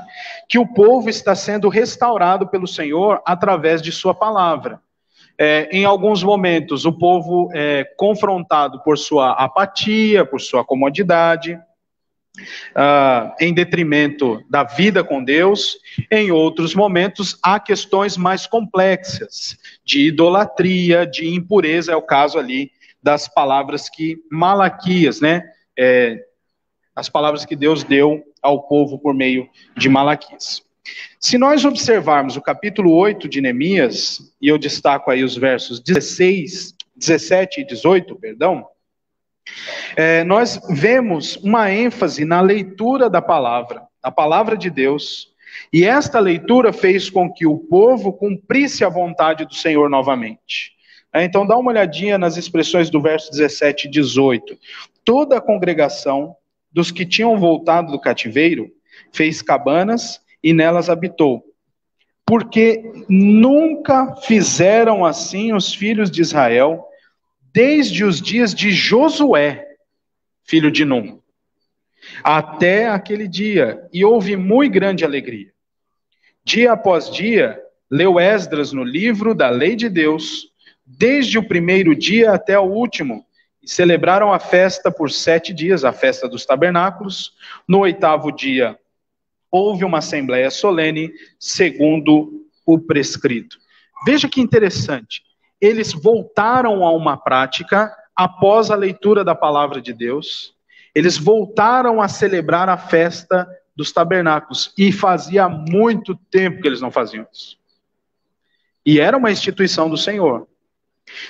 que o povo está sendo restaurado pelo Senhor através de sua palavra. Em alguns momentos o povo é confrontado por sua apatia, por sua comodidade, em detrimento da vida com Deus. Em outros momentos há questões mais complexas, de idolatria, de impureza, é o caso ali das palavras que Malaquias, as palavras que Deus deu ao povo por meio de Malaquias. Se nós observarmos o capítulo 8 de Neemias, e eu destaco aí os versos 17 e 18, nós vemos uma ênfase na leitura da palavra, a palavra de Deus, e esta leitura fez com que o povo cumprisse a vontade do Senhor novamente. Então dá uma olhadinha nas expressões do verso 17 e 18. Toda a congregação dos que tinham voltado do cativeiro fez cabanas e nelas habitou, porque nunca fizeram assim os filhos de Israel, desde os dias de Josué, filho de Num, até aquele dia, e houve muito grande alegria. Dia após dia, leu Esdras no livro da lei de Deus, desde o primeiro dia até o último, e celebraram a festa por 7 dias, a festa dos tabernáculos. No 8º dia, houve uma assembleia solene, segundo o prescrito. Veja que interessante. Eles voltaram a uma prática após a leitura da palavra de Deus. Eles voltaram a celebrar a festa dos tabernáculos. E fazia muito tempo que eles não faziam isso. E era uma instituição do Senhor.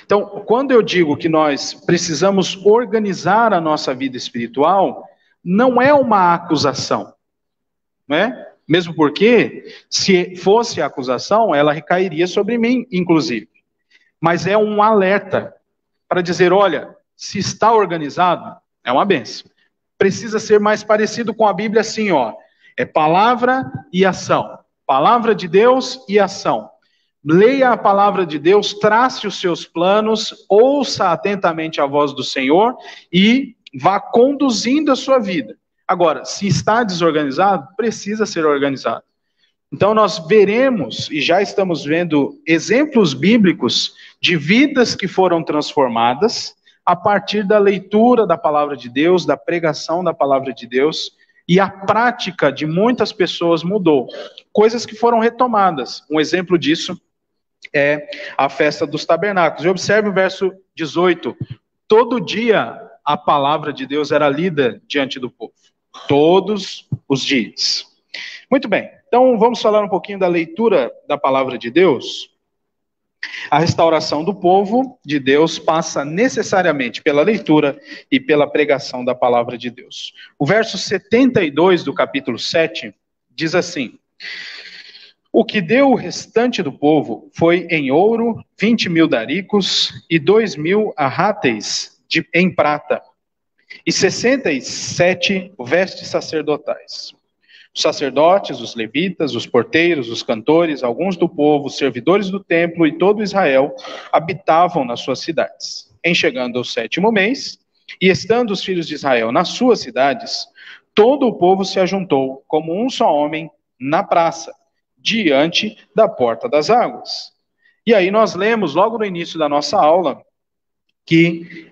Então, quando eu digo que nós precisamos organizar a nossa vida espiritual, não é uma acusação. Mesmo porque, se fosse acusação, ela recairia sobre mim, inclusive. Mas é um alerta para dizer, olha, se está organizado, é uma bênção. Precisa ser mais parecido com a Bíblia assim, é palavra e ação. Palavra de Deus e ação. Leia a palavra de Deus, trace os seus planos, ouça atentamente a voz do Senhor e vá conduzindo a sua vida. Agora, se está desorganizado, precisa ser organizado. Então nós veremos, e já estamos vendo, exemplos bíblicos de vidas que foram transformadas a partir da leitura da palavra de Deus, da pregação da palavra de Deus, e a prática de muitas pessoas mudou. Coisas que foram retomadas. Um exemplo disso é a festa dos tabernáculos. E observe o verso 18. Todo dia a palavra de Deus era lida diante do povo. Todos os dias. Muito bem, então vamos falar um pouquinho da leitura da palavra de Deus. A restauração do povo de Deus passa necessariamente pela leitura e pela pregação da palavra de Deus. O verso 72 do capítulo 7 diz assim: o que deu o restante do povo foi em ouro 20.000 daricos e 2.000 arráteis em prata e 67 vestes sacerdotais. Os sacerdotes, os levitas, os porteiros, os cantores, alguns do povo, os servidores do templo e todo Israel habitavam nas suas cidades. Em chegando ao 7º mês, e estando os filhos de Israel nas suas cidades, todo o povo se ajuntou como um só homem na praça, diante da porta das águas. E aí nós lemos logo no início da nossa aula que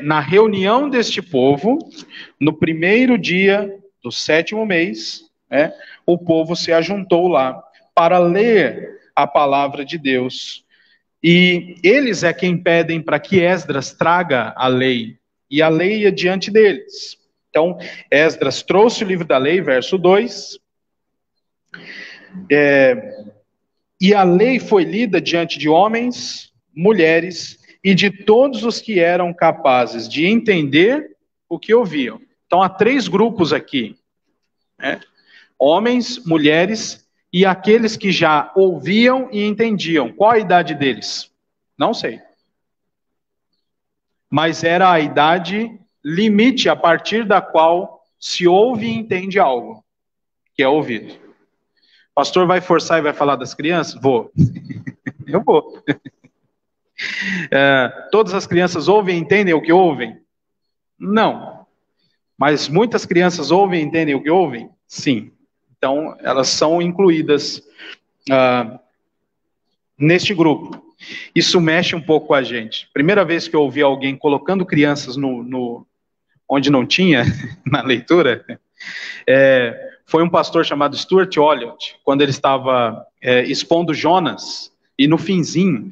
na reunião deste povo, no primeiro dia do 7º mês, o povo se ajuntou lá para ler a palavra de Deus. E eles é quem pedem para que Esdras traga a lei, e a lei ia diante deles. Então, Esdras trouxe o livro da lei, verso 2, e a lei foi lida diante de homens, mulheres e de todos os que eram capazes de entender o que ouviam. Então, há 3 grupos aqui, homens, mulheres e aqueles que já ouviam e entendiam. Qual a idade deles? Não sei. Mas era a idade limite a partir da qual se ouve e entende algo, que é ouvido. O pastor vai forçar e vai falar das crianças? Vou. Eu vou. Todas as crianças ouvem e entendem o que ouvem? Não. Mas muitas crianças ouvem e entendem o que ouvem? Sim. Então, elas são incluídas neste grupo. Isso mexe um pouco com a gente. Primeira vez que eu ouvi alguém colocando crianças onde não tinha, na leitura, foi um pastor chamado Stuart Olliott, quando ele estava expondo Jonas, e no finzinho,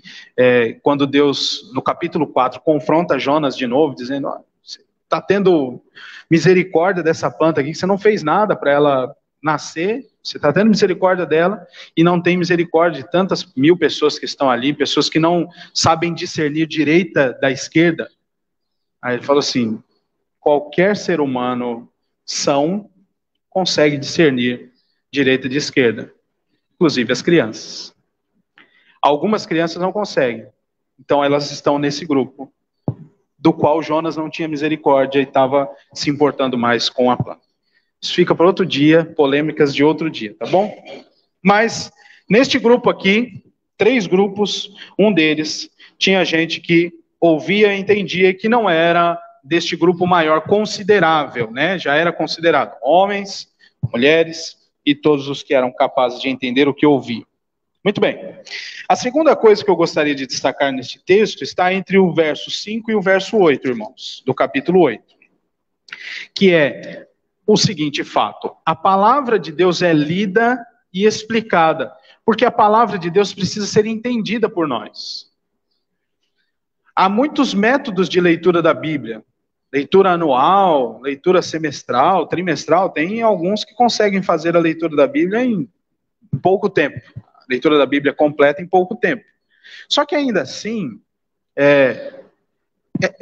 quando Deus, no capítulo 4, confronta Jonas de novo, dizendo, você está tendo misericórdia dessa planta aqui, que você não fez nada para ela nascer, você está tendo misericórdia dela, e não tem misericórdia de tantas 1000 pessoas que estão ali, pessoas que não sabem discernir direita da esquerda. Aí ele falou assim, qualquer ser humano são consegue discernir direita de esquerda, inclusive as crianças. Algumas crianças não conseguem, então elas estão nesse grupo, do qual Jonas não tinha misericórdia e estava se importando mais com a planta. Isso fica para outro dia, polêmicas de outro dia, tá bom? Mas, neste grupo aqui, 3 grupos, um deles tinha gente que ouvia e entendia e que não era deste grupo maior considerável, né? Já era considerado homens, mulheres e todos os que eram capazes de entender o que ouviam. Muito bem. A segunda coisa que eu gostaria de destacar neste texto está entre o verso 5 e o verso 8, irmãos, do capítulo 8, que é o seguinte fato: a palavra de Deus é lida e explicada, porque a palavra de Deus precisa ser entendida por nós. Há muitos métodos de leitura da Bíblia, leitura anual, leitura semestral, trimestral, tem alguns que conseguem fazer a leitura da Bíblia em pouco tempo, a leitura da Bíblia completa em pouco tempo. Só que ainda assim,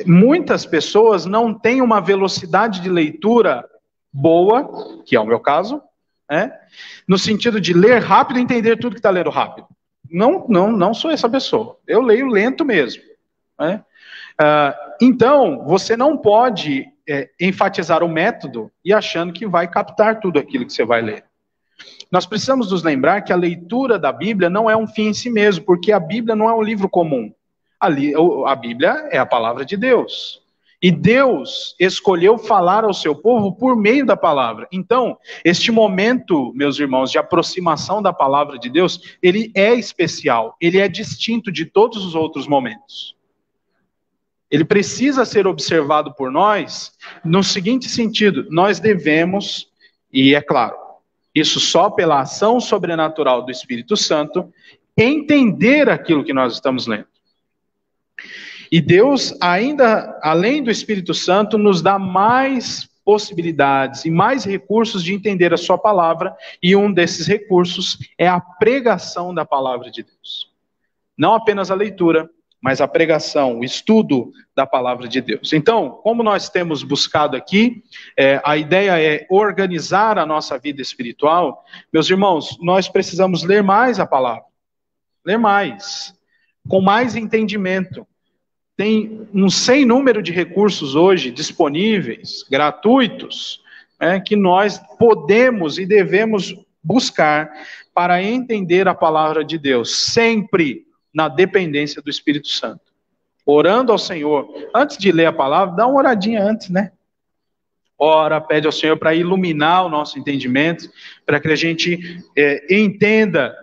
muitas pessoas não têm uma velocidade de leitura boa, que é o meu caso, no sentido de ler rápido e entender tudo que está lendo rápido. Não sou essa pessoa. Eu leio lento mesmo. Então, você não pode enfatizar o método e achando que vai captar tudo aquilo que você vai ler. Nós precisamos nos lembrar que a leitura da Bíblia não é um fim em si mesmo, porque a Bíblia não é um livro comum. A Bíblia é a palavra de Deus. E Deus escolheu falar ao seu povo por meio da palavra. Então, este momento, meus irmãos, de aproximação da palavra de Deus, ele é especial, ele é distinto de todos os outros momentos. Ele precisa ser observado por nós no seguinte sentido: nós devemos, e é claro, isso só pela ação sobrenatural do Espírito Santo, entender aquilo que nós estamos lendo. E Deus, ainda além do Espírito Santo, nos dá mais possibilidades e mais recursos de entender a sua palavra, e um desses recursos é a pregação da palavra de Deus. Não apenas a leitura, mas a pregação, o estudo da palavra de Deus. Então, como nós temos buscado aqui, a ideia é organizar a nossa vida espiritual. Meus irmãos, nós precisamos ler mais a palavra. Ler mais, com mais entendimento. Tem um sem número de recursos hoje disponíveis, gratuitos, que nós podemos e devemos buscar para entender a palavra de Deus, sempre na dependência do Espírito Santo. Orando ao Senhor, antes de ler a palavra, dá uma oradinha antes, né? Ora, pede ao Senhor para iluminar o nosso entendimento, para que a gente entenda.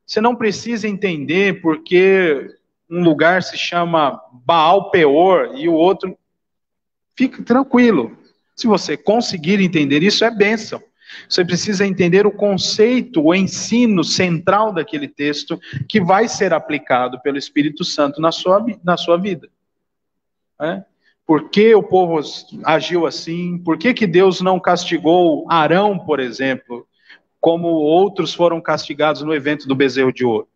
Você não precisa entender porque um lugar se chama Baal Peor e o outro. Fica tranquilo. Se você conseguir entender isso, é bênção. Você precisa entender o conceito, o ensino central daquele texto que vai ser aplicado pelo Espírito Santo na sua vida. Por que o povo agiu assim? Por que Deus não castigou Arão, por exemplo, como outros foram castigados no evento do bezerro de ouro?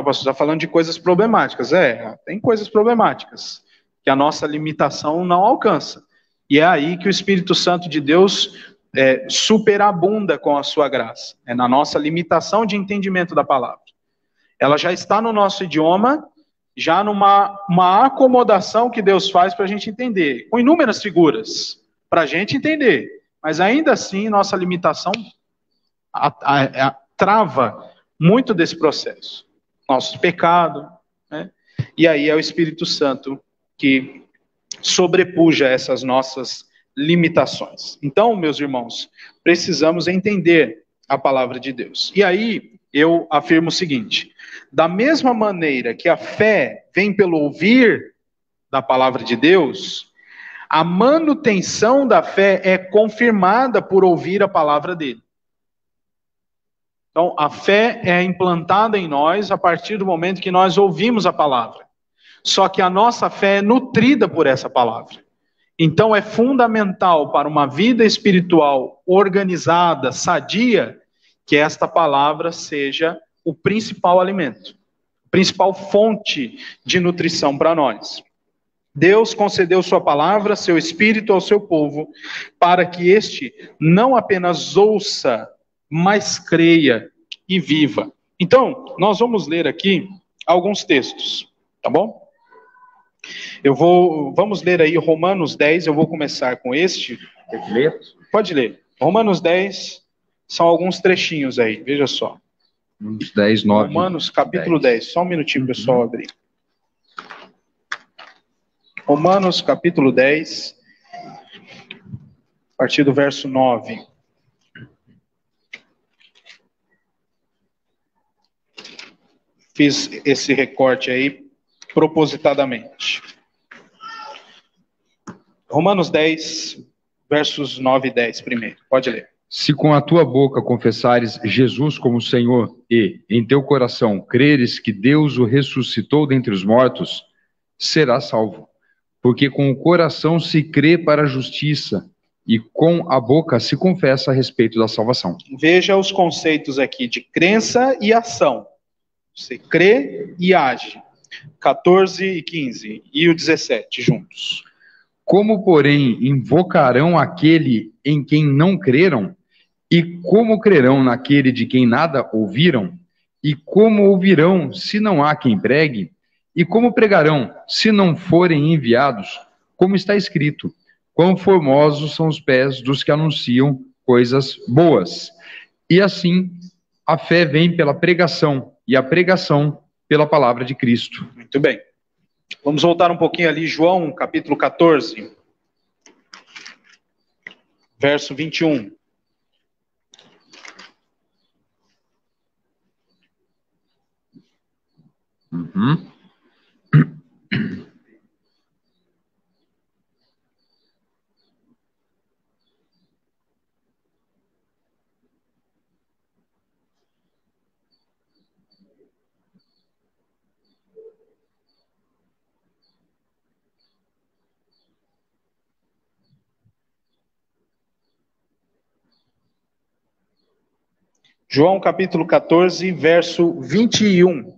Você está falando de coisas problemáticas. Tem coisas problemáticas que a nossa limitação não alcança. E é aí que o Espírito Santo de Deus superabunda com a sua graça. É na nossa limitação de entendimento da palavra. Ela já está no nosso idioma, já numa acomodação que Deus faz para a gente entender, com inúmeras figuras, para a gente entender. Mas ainda assim, nossa limitação trava muito desse processo. Nosso pecado, E aí é o Espírito Santo que sobrepuja essas nossas limitações. Então, meus irmãos, precisamos entender a palavra de Deus. E aí eu afirmo o seguinte: da mesma maneira que a fé vem pelo ouvir da palavra de Deus, a manutenção da fé é confirmada por ouvir a palavra dele. Então, a fé é implantada em nós a partir do momento que nós ouvimos a palavra. Só que a nossa fé é nutrida por essa palavra. Então, é fundamental para uma vida espiritual organizada, sadia, que esta palavra seja o principal alimento, a principal fonte de nutrição para nós. Deus concedeu sua palavra, seu Espírito ao seu povo, para que este não apenas ouça, mas creia e viva. Então, nós vamos ler aqui alguns textos, tá bom? Vamos ler aí Romanos 10, eu vou começar com este. Pode ler? Pode ler. Romanos 10, são alguns trechinhos aí, veja só. Romanos 10, 9. Romanos capítulo 10, só um minutinho, pessoal, abrir. Romanos capítulo 10, a partir do verso 9. Fiz esse recorte aí propositadamente. Romanos 10, versos 9 e 10 primeiro. Pode ler. Se com a tua boca confessares Jesus como Senhor e, em teu coração, creres que Deus o ressuscitou dentre os mortos, serás salvo. Porque com o coração se crê para a justiça e com a boca se confessa a respeito da salvação. Veja os conceitos aqui de crença e ação. Você crê e age. 14 e 15 e o 17 juntos. Como, porém, invocarão aquele em quem não creram? E como crerão naquele de quem nada ouviram? E como ouvirão se não há quem pregue? E como pregarão se não forem enviados? Como está escrito: quão formosos são os pés dos que anunciam coisas boas. E assim, a fé vem pela pregação, e a pregação pela palavra de Cristo. Muito bem. Vamos voltar um pouquinho ali, João, capítulo 14, verso 21. Uhum. João capítulo 14, verso 21.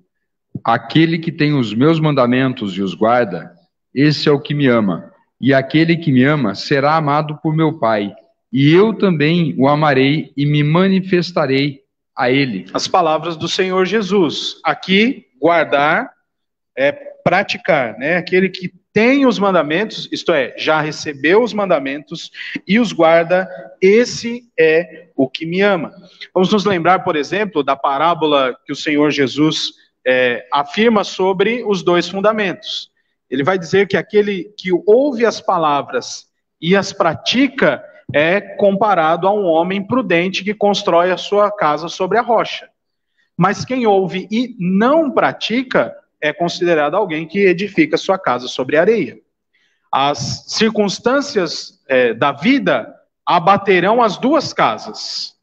Aquele que tem os meus mandamentos e os guarda, esse é o que me ama. E aquele que me ama será amado por meu Pai. E eu também o amarei e me manifestarei a ele. As palavras do Senhor Jesus. Aqui, guardar é praticar, né? Aquele que tem os mandamentos, isto é, já recebeu os mandamentos e os guarda, esse é o que me ama. Vamos nos lembrar, por exemplo, da parábola que o Senhor Jesus afirma sobre os dois fundamentos. Ele vai dizer que aquele que ouve as palavras e as pratica é comparado a um homem prudente que constrói a sua casa sobre a rocha. Mas quem ouve e não pratica é considerado alguém que edifica sua casa sobre areia. As circunstâncias da vida abaterão as duas casas,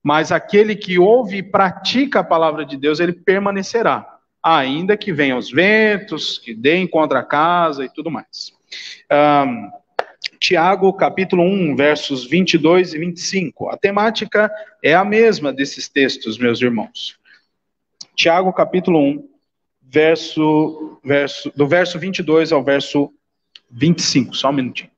mas aquele que ouve e pratica a palavra de Deus, ele permanecerá, ainda que venham os ventos, que deem contra a casa e tudo mais. Tiago, capítulo 1, versos 22 e 25. A temática é a mesma desses textos, meus irmãos. Tiago, capítulo 1, do verso 22 ao verso 25. Só um minutinho.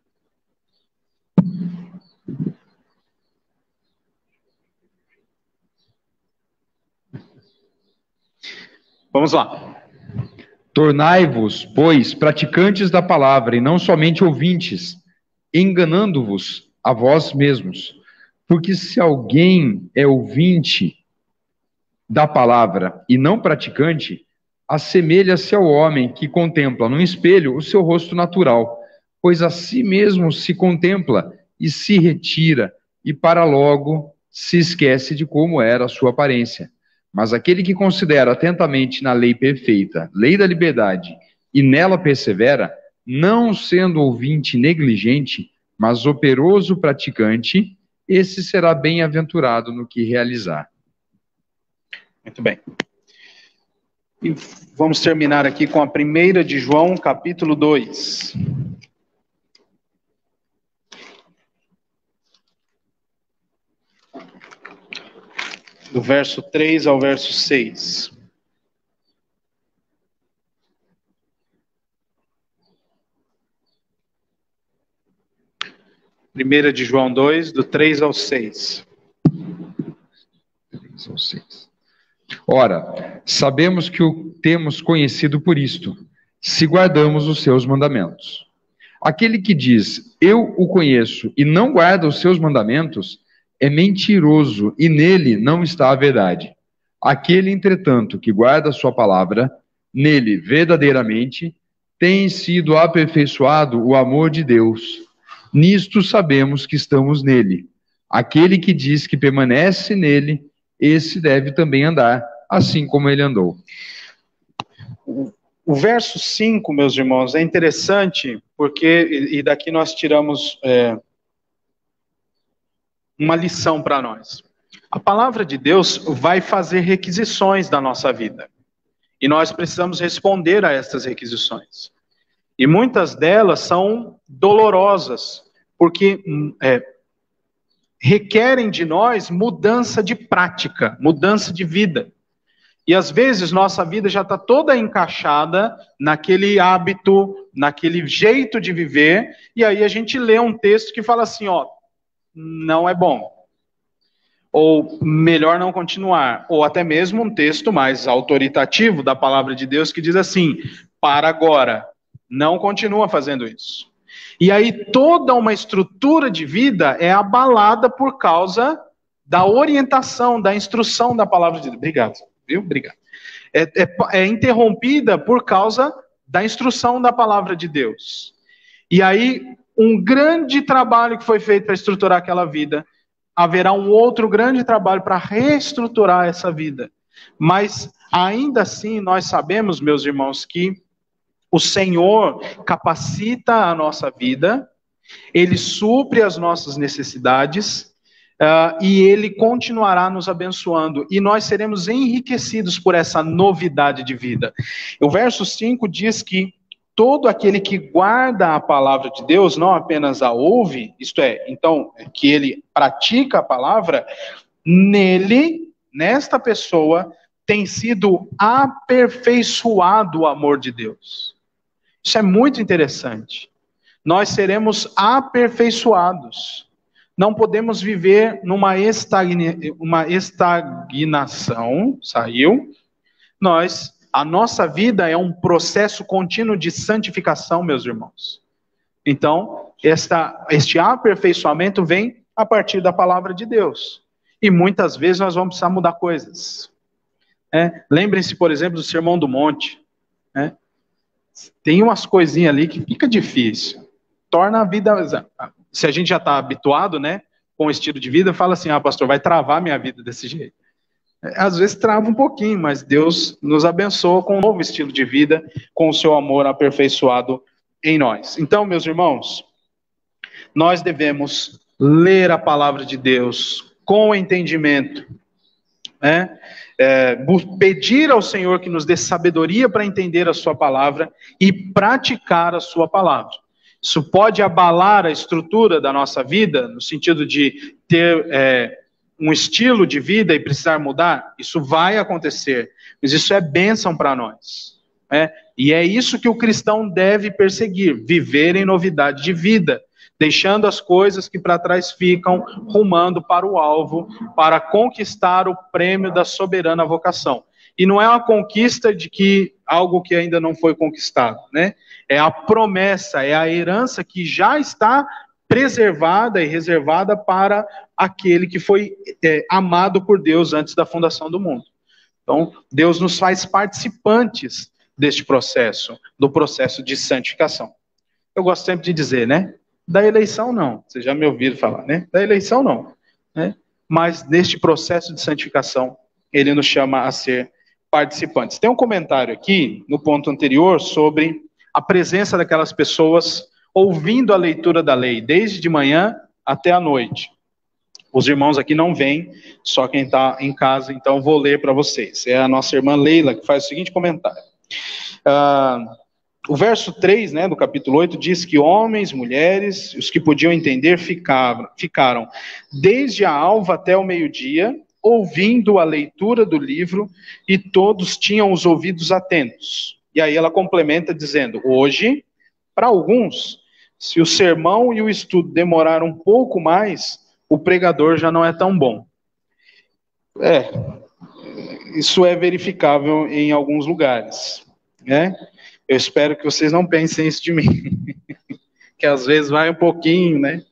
Vamos lá. Tornai-vos, pois, praticantes da palavra, e não somente ouvintes, enganando-vos a vós mesmos. Porque se alguém é ouvinte da palavra e não praticante, assemelha-se ao homem que contempla no espelho o seu rosto natural, pois a si mesmo se contempla e se retira, e para logo se esquece de como era a sua aparência. Mas aquele que considera atentamente na lei perfeita, lei da liberdade, e nela persevera, não sendo ouvinte negligente, mas operoso praticante, esse será bem-aventurado no que realizar. Muito bem. E vamos terminar aqui com a 1 de João, capítulo 2. Do verso 3 ao verso 6. Primeira de João 2, do 3 ao 6. Ora, sabemos que o temos conhecido por isto, se guardamos os seus mandamentos. Aquele que diz, eu o conheço, e não guarda os seus mandamentos, é mentiroso, e nele não está a verdade. Aquele, entretanto, que guarda a sua palavra, nele verdadeiramente tem sido aperfeiçoado o amor de Deus. Nisto sabemos que estamos nele. Aquele que diz que permanece nele, esse deve também andar, assim como ele andou. O verso 5, meus irmãos, é interessante, porque, e daqui nós tiramos uma lição para nós. A palavra de Deus vai fazer requisições da nossa vida. E nós precisamos responder a essas requisições. E muitas delas são dolorosas, porque requerem de nós mudança de prática, mudança de vida. E às vezes nossa vida já está toda encaixada naquele hábito, naquele jeito de viver, e aí a gente lê um texto que fala assim, ó, não é bom. Ou melhor não continuar. Ou até mesmo um texto mais autoritativo da palavra de Deus que diz assim, para agora, não continua fazendo isso. E aí toda uma estrutura de vida é abalada por causa da orientação, da instrução da palavra de Deus. Obrigado, viu? Obrigado. É interrompida por causa da instrução da palavra de Deus. E aí, um grande trabalho que foi feito para estruturar aquela vida, haverá um outro grande trabalho para reestruturar essa vida. Mas, ainda assim, nós sabemos, meus irmãos, que o Senhor capacita a nossa vida, Ele supre as nossas necessidades, e Ele continuará nos abençoando, e nós seremos enriquecidos por essa novidade de vida. O verso 5 diz que todo aquele que guarda a palavra de Deus, não apenas a ouve, isto é, então, que ele pratica a palavra, nele, nesta pessoa, tem sido aperfeiçoado o amor de Deus. Isso é muito interessante. Nós seremos aperfeiçoados. Não podemos viver numa estagnação, saiu. A nossa vida é um processo contínuo de santificação, meus irmãos. Então, este aperfeiçoamento vem a partir da palavra de Deus. E muitas vezes nós vamos precisar mudar coisas. Lembrem-se, por exemplo, do Sermão do Monte. Tem umas coisinhas ali que fica difícil. Torna a vida... Se a gente já está habituado, né, com o estilo de vida, fala assim, pastor, vai travar minha vida desse jeito. Às vezes trava um pouquinho, mas Deus nos abençoa com um novo estilo de vida, com o seu amor aperfeiçoado em nós. Então, meus irmãos, nós devemos ler a palavra de Deus com entendimento, pedir ao Senhor que nos dê sabedoria para entender a sua palavra e praticar a sua palavra. Isso pode abalar a estrutura da nossa vida, no sentido de ter um estilo de vida e precisar mudar. Isso vai acontecer, mas isso é bênção para nós. E é isso que o cristão deve perseguir, viver em novidade de vida, deixando as coisas que para trás ficam, rumando para o alvo, para conquistar o prêmio da soberana vocação. E não é uma conquista de que algo que ainda não foi conquistado, né? É a promessa, é a herança que já está preservada e reservada para aquele que foi amado por Deus antes da fundação do mundo. Então, Deus nos faz participantes deste processo, do processo de santificação. Eu gosto sempre de dizer, né? Da eleição não, vocês já me ouviram falar, né? Da eleição não, né? Mas neste processo de santificação, ele nos chama a ser participantes. Tem um comentário aqui, no ponto anterior, sobre a presença daquelas pessoas ouvindo a leitura da lei, desde de manhã até a noite. Os irmãos aqui não vêm, só quem está em casa, então vou ler para vocês. É a nossa irmã Leila que faz o seguinte comentário. O verso 3, né, do capítulo 8, diz que homens, mulheres, os que podiam entender, ficaram desde a alva até o meio-dia, ouvindo a leitura do livro, e todos tinham os ouvidos atentos. E aí ela complementa dizendo, hoje, para alguns, se o sermão e o estudo demoraram um pouco mais, o pregador já não é tão bom. Isso é verificável em alguns lugares, né? Eu espero que vocês não pensem isso de mim, que às vezes vai um pouquinho, né?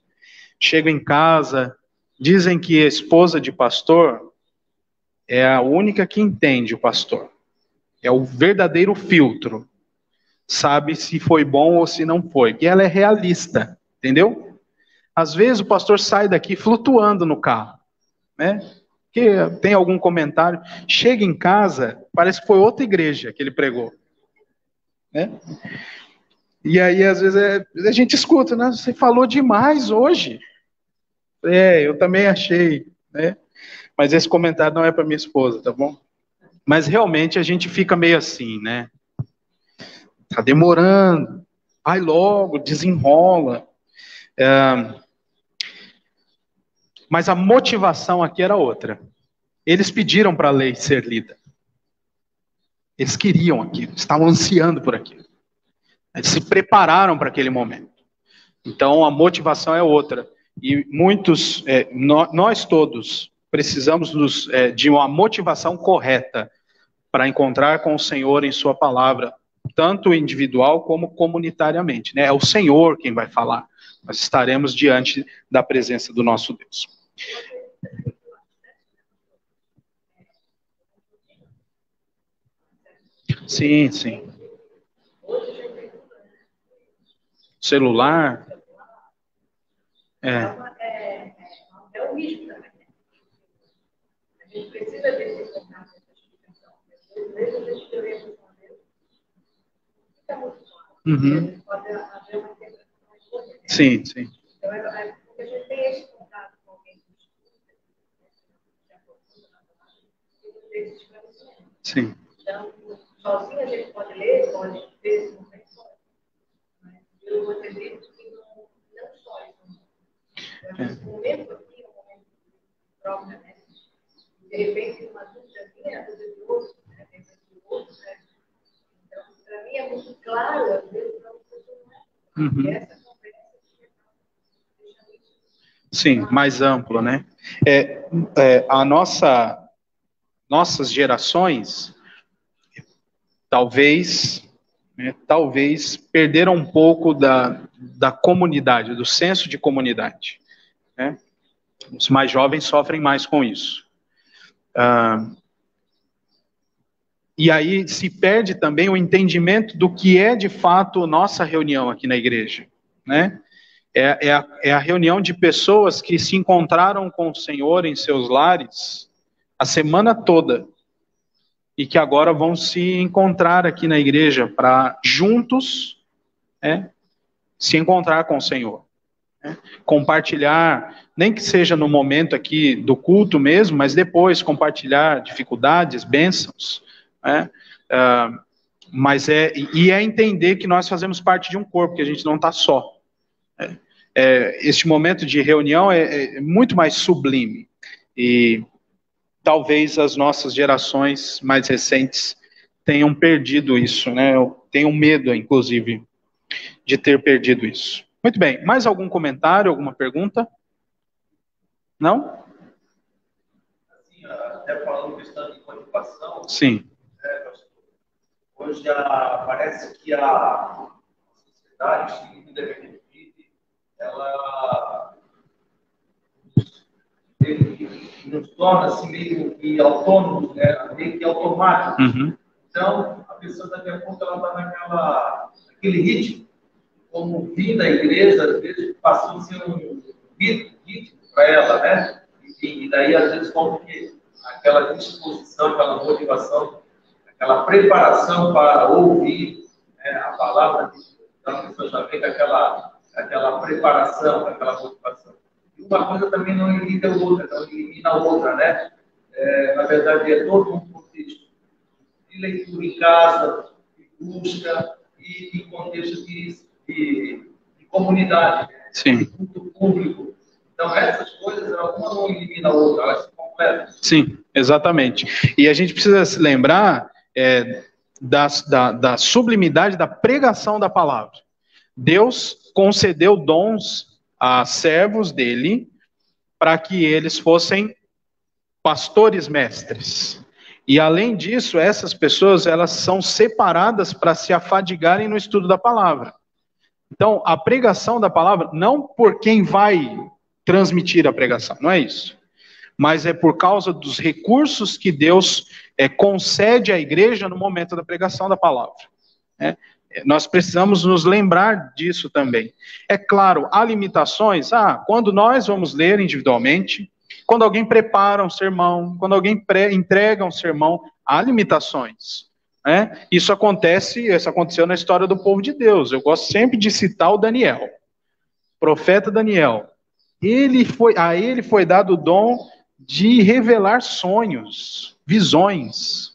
Chego em casa, dizem que a esposa de pastor é a única que entende o pastor. É o verdadeiro filtro. Sabe se foi bom ou se não foi. E ela é realista, entendeu? Às vezes o pastor sai daqui flutuando no carro, né? Que tem algum comentário, chega em casa, parece que foi outra igreja que ele pregou, né? E aí às vezes a gente escuta, né? Você falou demais hoje. Eu também achei, né? Mas esse comentário não é para minha esposa, tá bom? Mas realmente a gente fica meio assim, né? Tá demorando, vai logo, desenrola. Mas a motivação aqui era outra. Eles pediram para a lei ser lida. Eles queriam aquilo, estavam ansiando por aquilo. Eles se prepararam para aquele momento. Então a motivação é outra. E muitos, nós todos, precisamos de uma motivação correta para encontrar com o Senhor em sua palavra, tanto individual como comunitariamente, né? É o Senhor quem vai falar. Nós estaremos diante da presença do nosso Deus. Sim, sim. Celular. É o risco também. A gente precisa desse contato com a explicação. Às vezes a gente quer responder. Fica muito claro. Pode haver uma interpretação mais correta. Sim, sim. Então, porque a gente tem esse contato com alguém que estuda, que aprofunda na palavra, e não tem esse esclarecimento. Sim. Então, sozinho a gente pode ler, pode ter esse momento, mas eu acredito que não só isso. Esse momento aqui é um momento próprio, né? De repente, uma claro, às vezes para você não é. Uhum. E essa conversa Sim, mais amplo, né? Nossas gerações, talvez perderam um pouco da comunidade, do senso de comunidade, né? Os mais jovens sofrem mais com isso. E aí se perde também o entendimento do que é de fato nossa reunião aqui na igreja, né? É a reunião de pessoas que se encontraram com o Senhor em seus lares a semana toda e que agora vão se encontrar aqui na igreja para juntos, né, se encontrar com o Senhor, né? Compartilhar, nem que seja no momento aqui do culto mesmo, mas depois compartilhar dificuldades, bênçãos, né? Mas é entender que nós fazemos parte de um corpo, que a gente não está só. Este momento de reunião é muito mais sublime. E talvez as nossas gerações mais recentes tenham perdido isso, né? Tenham medo, inclusive, de ter perdido isso. Muito bem. Mais algum comentário, alguma pergunta? Não? Assim, até falando questão de motivação. Sim. Hoje parece que a sociedade que vive, ela nos torna assim, meio que autônomos, né? Meio que automático. Uhum. Então, a pessoa daqui a pouco ela está naquele ritmo, como vir da igreja, às vezes passou a ser um ritmo para ela, né? E daí, às vezes, como que aquela disposição, aquela motivação, aquela preparação para ouvir, né, a palavra de Deus. Então, a pessoa já vem com aquela preparação, aquela motivação. E uma coisa também não elimina a outra, né? Na verdade, é todo um contexto de leitura em casa, de busca e de contexto de comunidade, Sim. de culto público. Então, essas coisas, uma não elimina a outra, elas se completam. Sim, exatamente. E a gente precisa se lembrar da sublimidade da pregação da palavra. Deus concedeu dons a servos dele para que eles fossem pastores mestres. E além disso, essas pessoas, elas são separadas para se afadigarem no estudo da palavra. Então, a pregação da palavra, não por quem vai transmitir a pregação, não é isso. Mas é por causa dos recursos que Deus concede à igreja no momento da pregação da palavra. Nós precisamos nos lembrar disso também. É claro, há limitações. Quando nós vamos ler individualmente, quando alguém prepara um sermão, quando alguém entrega um sermão, há limitações. Isso aconteceu na história do povo de Deus. Eu gosto sempre de citar o Daniel, o profeta Daniel. A ele foi dado o dom de revelar sonhos, visões.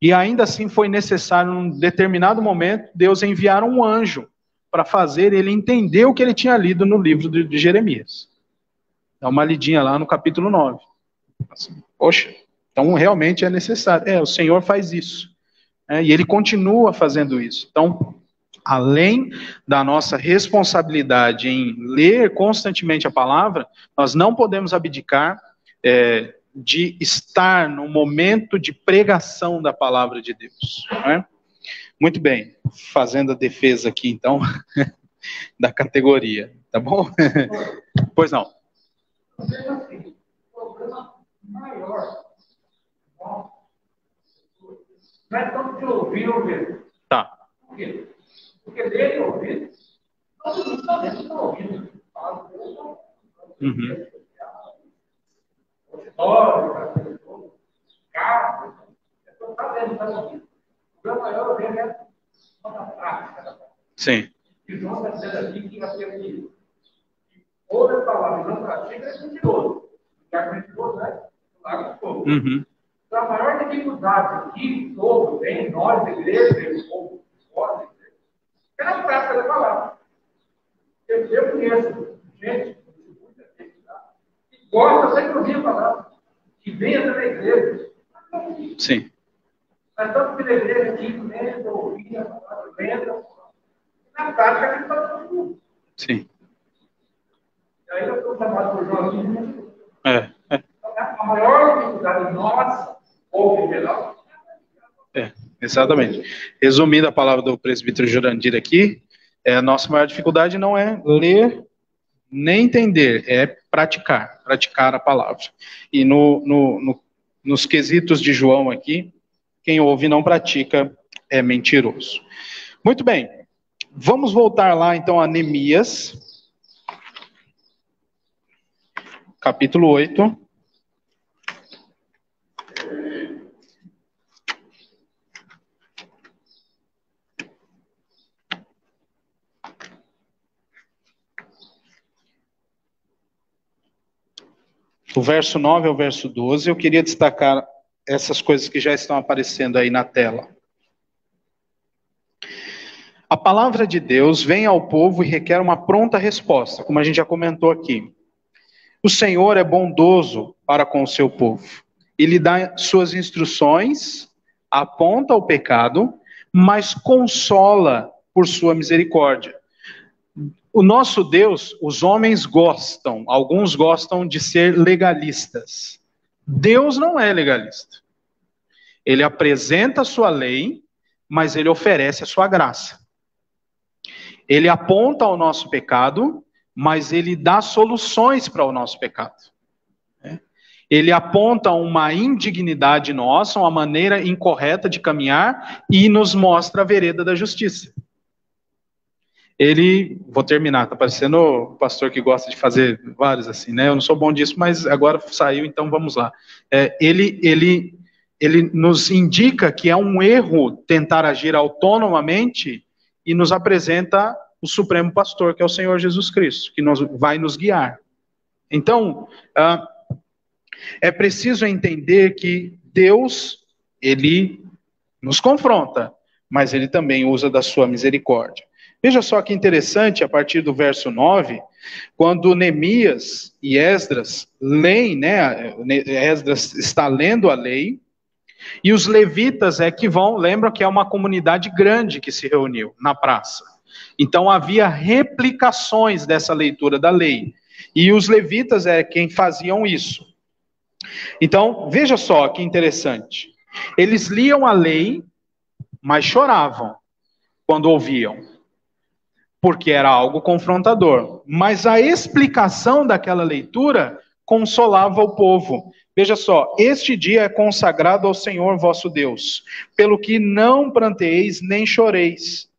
E ainda assim foi necessário, num determinado momento, Deus enviar um anjo para fazer ele entender o que ele tinha lido no livro de Jeremias. Dá uma lidinha lá no capítulo 9. Assim, poxa, então realmente é necessário. O Senhor faz isso. E ele continua fazendo isso. Então, além da nossa responsabilidade em ler constantemente a palavra, nós não podemos abdicar de estar no momento de pregação da palavra de Deus. Não é? Muito bem, fazendo a defesa aqui, então, da categoria, tá bom? Pois não. O problema maior não é tanto de ouvir ou ver. Tá. Por quê? Porque ler e ouvir, todo mundo está ouvindo. Uhum. Carro, está vendo, está ouvindo. O problema maior é a prática. Sim. E João está dizendo aqui que aquele que ouve a palavra e não pratica é mentiroso. Já que mentiroso, né? Larga o fogo. Uhum. Então, a maior dificuldade que o povo tem, nós, da igreja, e o povo fora da igreja, é na prática da palavra. Eu conheço gente, muita gente lá, que gosta sempre de ouvir a palavra, que vem até na igreja. Sim. Mas tanto que na igreja aqui, mesmo, ouvir a palavra, lenda. Na prática, ele está fazendo tudo. Sim. E aí eu estou chamado por Joaquim. É. A maior dificuldade nossa, ou em geral, Exatamente. Resumindo a palavra do presbítero Jurandir aqui, a nossa maior dificuldade não é ler nem entender, é praticar a palavra. E nos quesitos de João aqui, quem ouve e não pratica é mentiroso. Muito bem, vamos voltar lá então a Neemias, capítulo 8. Do verso 9 ao verso 12, eu queria destacar essas coisas que já estão aparecendo aí na tela. A palavra de Deus vem ao povo e requer uma pronta resposta, como a gente já comentou aqui. O Senhor é bondoso para com o seu povo. Ele dá suas instruções, aponta o pecado, mas consola por sua misericórdia. O nosso Deus, os homens gostam, alguns gostam de ser legalistas. Deus não é legalista. Ele apresenta a sua lei, mas ele oferece a sua graça. Ele aponta o nosso pecado, mas ele dá soluções para o nosso pecado. Ele aponta uma indignidade nossa, uma maneira incorreta de caminhar e nos mostra a vereda da justiça. Vou terminar, tá parecendo o pastor que gosta de fazer vários assim, né? Eu não sou bom disso, mas agora saiu, então vamos lá. Ele nos indica que é um erro tentar agir autonomamente e nos apresenta o Supremo Pastor, que é o Senhor Jesus Cristo, que vai nos guiar. Então, é preciso entender que Deus, ele nos confronta, mas ele também usa da sua misericórdia. Veja só que interessante, a partir do verso 9, quando Neemias e Esdras leem, né? Esdras está lendo a lei, e os levitas lembram que é uma comunidade grande que se reuniu na praça. Então havia replicações dessa leitura da lei, e os levitas quem faziam isso. Então, veja só que interessante. Eles liam a lei, mas choravam quando ouviam, porque era algo confrontador. Mas a explicação daquela leitura consolava o povo. Veja só, este dia é consagrado ao Senhor vosso Deus, pelo que não pranteeis nem choreis,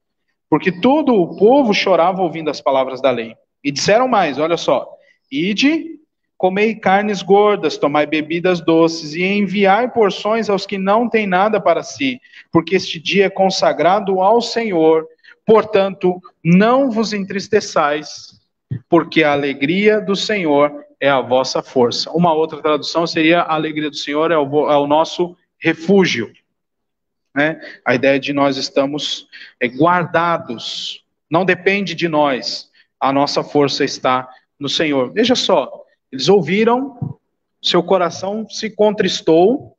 porque todo o povo chorava ouvindo as palavras da lei. E disseram mais, olha só, ide, comei carnes gordas, tomai bebidas doces, e enviai porções aos que não têm nada para si, porque este dia é consagrado ao Senhor. Portanto, não vos entristeçais, porque a alegria do Senhor é a vossa força. Uma outra tradução seria: a alegria do Senhor é o nosso refúgio. Né? A ideia de nós estamos guardados, não depende de nós, a nossa força está no Senhor. Veja só, eles ouviram, seu coração se contristou,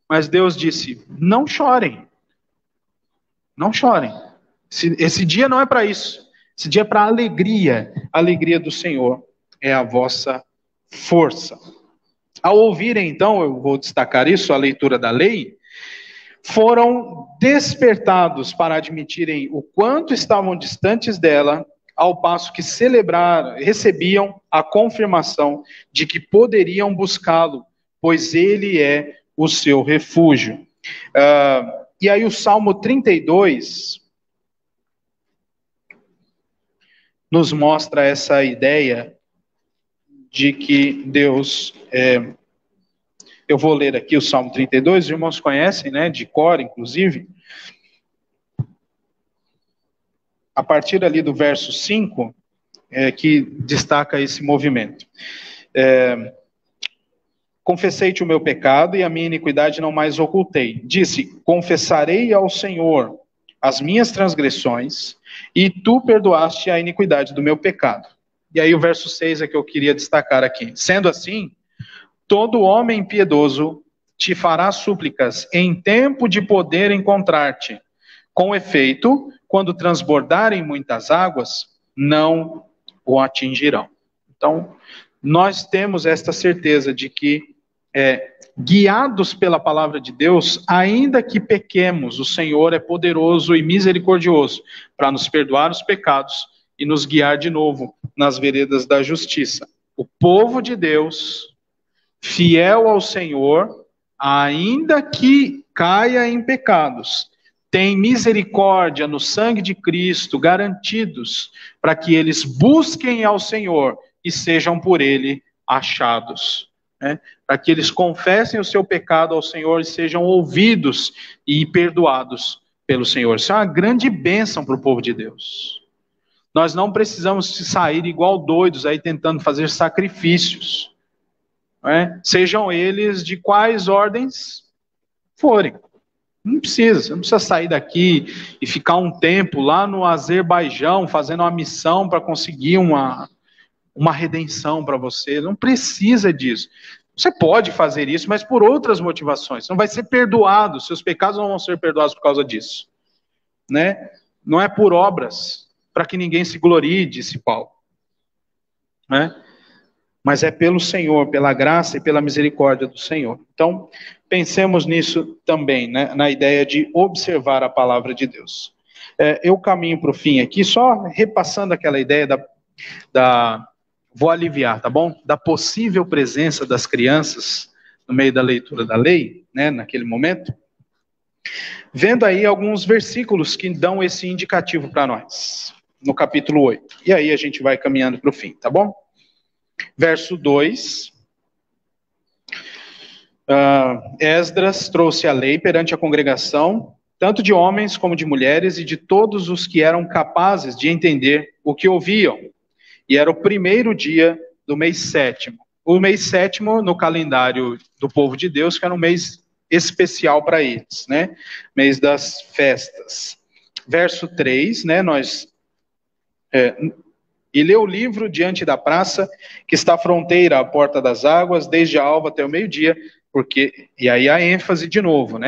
mas Deus disse: não chorem, não chorem. Esse dia não é para isso. Esse dia é para alegria. A alegria do Senhor é a vossa força. Ao ouvirem, então, eu vou destacar isso, a leitura da lei, foram despertados para admitirem o quanto estavam distantes dela, ao passo que recebiam a confirmação de que poderiam buscá-lo, pois ele é o seu refúgio. E aí o Salmo 32... nos mostra essa ideia de que Deus... eu vou ler aqui o Salmo 32, os irmãos conhecem, né, de cor, inclusive. A partir ali do verso 5, que destaca esse movimento. Confessei-te o meu pecado e a minha iniquidade não mais ocultei. Disse: confessarei ao Senhor as minhas transgressões, e tu perdoaste a iniquidade do meu pecado. E aí o verso 6 é que eu queria destacar aqui. Sendo assim, todo homem piedoso te fará súplicas em tempo de poder encontrar-te. Com efeito, quando transbordarem muitas águas, não o atingirão. Então, nós temos esta certeza de que, guiados pela palavra de Deus, ainda que pequemos, o Senhor é poderoso e misericordioso para nos perdoar os pecados e nos guiar de novo nas veredas da justiça. O povo de Deus, fiel ao Senhor, ainda que caia em pecados, tem misericórdia no sangue de Cristo, garantidos para que eles busquem ao Senhor e sejam por Ele achados. Para que eles confessem o seu pecado ao Senhor e sejam ouvidos e perdoados pelo Senhor. Isso é uma grande bênção para o povo de Deus. Nós não precisamos sair igual doidos aí tentando fazer sacrifícios. Sejam eles de quais ordens forem. Não precisa, você não precisa sair daqui e ficar um tempo lá no Azerbaijão fazendo uma missão para conseguir uma redenção para você. Não precisa disso. Você pode fazer isso, mas por outras motivações. Você não vai ser perdoado, seus pecados não vão ser perdoados por causa disso. Não é por obras, para que ninguém se glorie, disse Paulo. Mas é pelo Senhor, pela graça e pela misericórdia do Senhor. Então, pensemos nisso também, na ideia de observar a palavra de Deus. Eu caminho para o fim aqui, só repassando aquela ideia vou aliviar, tá bom? Da possível presença das crianças no meio da leitura da lei, naquele momento. Vendo aí alguns versículos que dão esse indicativo para nós, no capítulo 8. E aí a gente vai caminhando para o fim, tá bom? Verso 2, Esdras trouxe a lei perante a congregação, tanto de homens como de mulheres, e de todos os que eram capazes de entender o que ouviam. E era o primeiro dia do mês sétimo. O mês sétimo, no calendário do povo de Deus, que era um mês especial para eles, mês das festas. Verso 3, e leu o livro diante da praça, que está à fronteira à porta das águas, desde a alva até o meio-dia, e aí a ênfase de novo,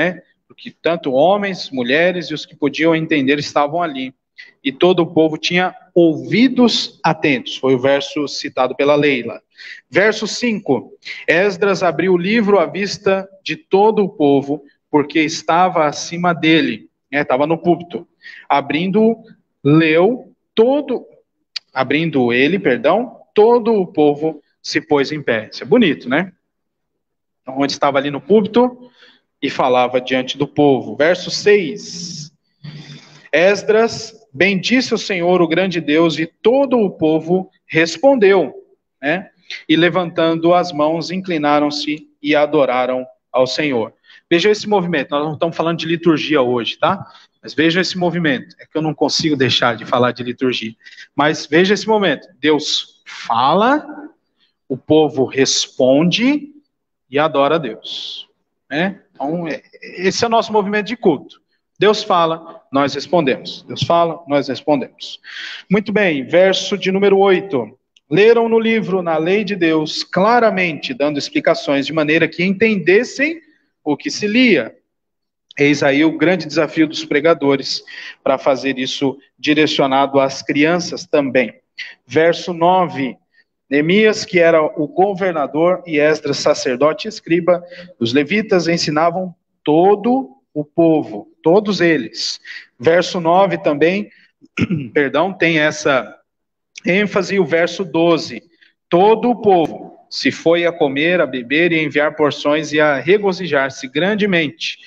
porque tanto homens, mulheres e os que podiam entender estavam ali, e todo o povo tinha ouvidos atentos, foi o verso citado pela Leila. Verso 5, Esdras abriu o livro à vista de todo o povo, porque estava acima dele, estava no púlpito, abrindo ele, todo o povo se pôs em pé. Isso é bonito, Então, onde estava ali no púlpito e falava diante do povo. Verso 6. Esdras bendisse o Senhor, o grande Deus, e todo o povo respondeu, E levantando as mãos, inclinaram-se e adoraram ao Senhor. Veja esse movimento, nós não estamos falando de liturgia hoje, tá? Mas veja esse movimento, é que eu não consigo deixar de falar de liturgia. Mas veja esse momento, Deus fala, o povo responde e adora a Deus. Então, esse é o nosso movimento de culto. Deus fala, nós respondemos. Deus fala, nós respondemos. Muito bem, verso de número 8. Leram no livro, na lei de Deus, claramente, dando explicações de maneira que entendessem o que se lia. Eis aí o grande desafio dos pregadores, para fazer isso direcionado às crianças também. Verso 9, Neemias, que era o governador, e Esdras, sacerdote e escriba, os levitas ensinavam todo o povo, todos eles. Verso 9 também, tem essa ênfase, e o verso 12, todo o povo se foi a comer, a beber e a enviar porções e a regozijar-se grandemente,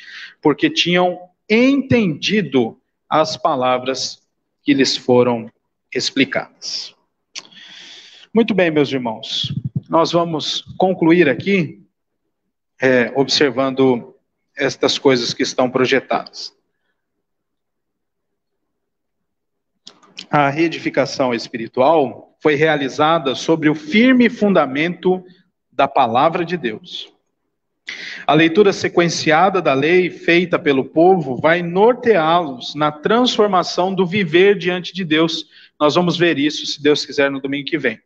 porque tinham entendido as palavras que lhes foram explicadas. Muito bem, meus irmãos, nós vamos concluir aqui, observando estas coisas que estão projetadas. A reedificação espiritual foi realizada sobre o firme fundamento da palavra de Deus. A leitura sequenciada da lei feita pelo povo vai norteá-los na transformação do viver diante de Deus. Nós vamos ver isso, se Deus quiser, no domingo que vem.